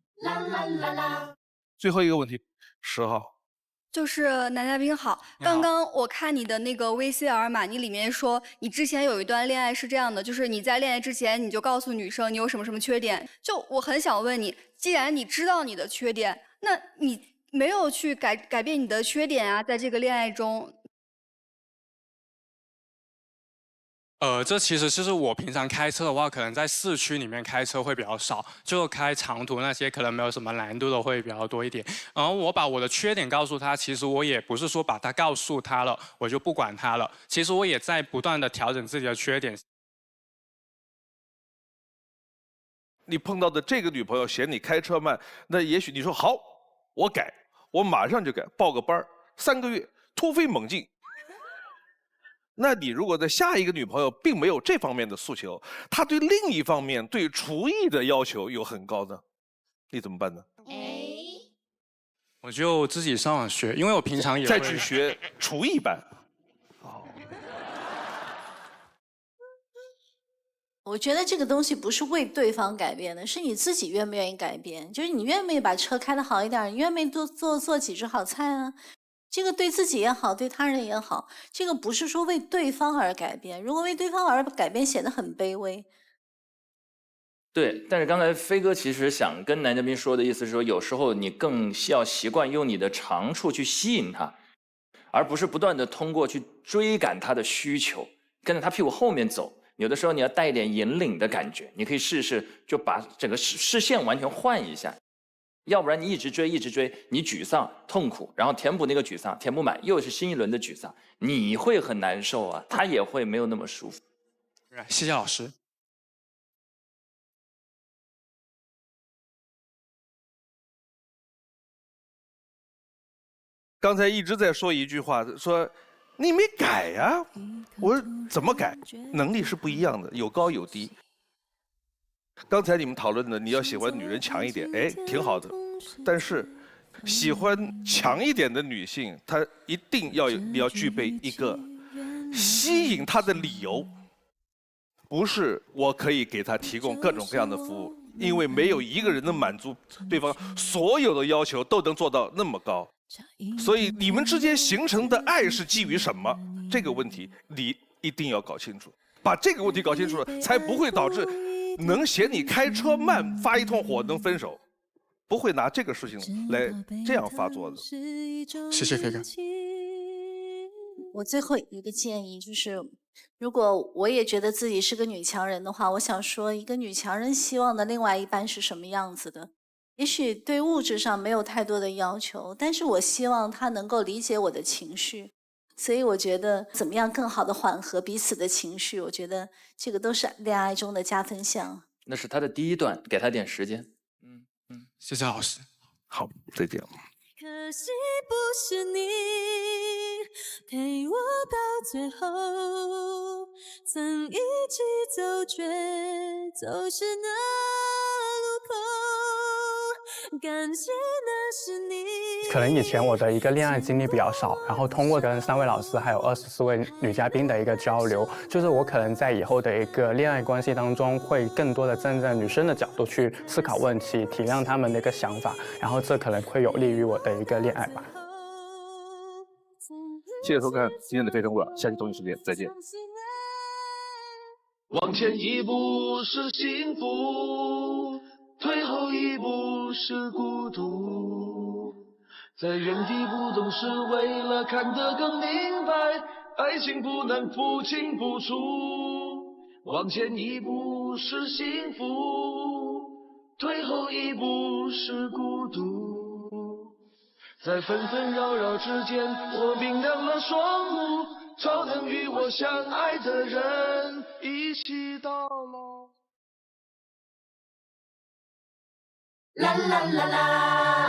最后一个问题，10号。就是男嘉宾好，刚刚我看你的那个 VCR 码，你里面说你之前有一段恋爱是这样的，就是你在恋爱之前你就告诉女生你有什么什么缺点，就我很想问你，既然你知道你的缺点，那你没有去改变你的缺点啊，在这个恋爱中。这其实就是我平常开车的话，可能在市区里面开车会比较少，就开长途那些可能没有什么难度的会比较多一点。然后我把我的缺点告诉他，其实我也不是说把他告诉他了，我就不管他了。其实我也在不断的调整自己的缺点。你碰到的这个女朋友嫌你开车慢，那也许你说好，我改，我马上就改，报个班儿，3个月突飞猛进。那你如果在下一个女朋友并没有这方面的诉求，她对另一方面对厨艺的要求又很高呢，你怎么办呢？我就自己上网学，因为我平常也会再去学厨艺班。我觉得这个东西不是为对方改变的，是你自己愿不愿意改变。就是你愿不愿意把车开得好一点，你愿不愿意做几桌好菜啊？这个对自己也好，对他人也好，这个不是说为对方而改变。如果为对方而改变，显得很卑微。对，但是刚才飞哥其实想跟男嘉宾说的意思是说，有时候你更要习惯用你的长处去吸引他，而不是不断的通过去追赶他的需求，跟着他屁股后面走。有的时候你要带一点引领的感觉，你可以试试就把整个视线完全换一下。要不然你一直追，你沮丧、痛苦，然后填补那个沮丧，填不满，又是新一轮的沮丧，你会很难受啊，他也会没有那么舒服。谢谢老师。刚才一直在说一句话，说你没改呀，我说怎么改？能力是不一样的，有高有低。刚才你们讨论的，你要喜欢女人强一点，哎，挺好的。但是，喜欢强一点的女性，她一定你要具备一个吸引她的理由，不是我可以给她提供各种各样的服务，因为没有一个人能满足对方所有的要求都能做到那么高。所以你们之间形成的爱是基于什么？这个问题你一定要搞清楚，把这个问题搞清楚了，才不会导致能嫌你开车慢发一通火能分手，不会拿这个事情来这样发作的。谢谢飞哥。我最后一个建议就是，如果我也觉得自己是个女强人的话，我想说，一个女强人希望的另外一半是什么样子的？也许对物质上没有太多的要求，但是我希望他能够理解我的情绪。所以我觉得怎么样更好的缓和彼此的情绪，我觉得这个都是恋爱中的加分项。那是他的第一段，给他点时间。谢谢老师。好，再见。可惜不是你陪我到最后，曾一起走却走失那路口，感谢那是你。可能以前我的一个恋爱经历比较少，然后通过跟3位老师还有24位女嘉宾的一个交流，就是我可能在以后的一个恋爱关系当中，会更多的站在女生的角度去思考问题，体谅她们的一个想法，然后这可能会有利于我的一个恋爱吧。谢谢收看今天的《非诚勿扰》，下期同一时间再见。往前一步是幸福，退后一步是孤独，在原地不动是为了看得更明白，爱情不能不清不楚。往前一步是幸福，退后一步是孤独，在纷纷扰扰之间，我明亮了双目，超能与我相爱的人一起到老。啦啦啦啦。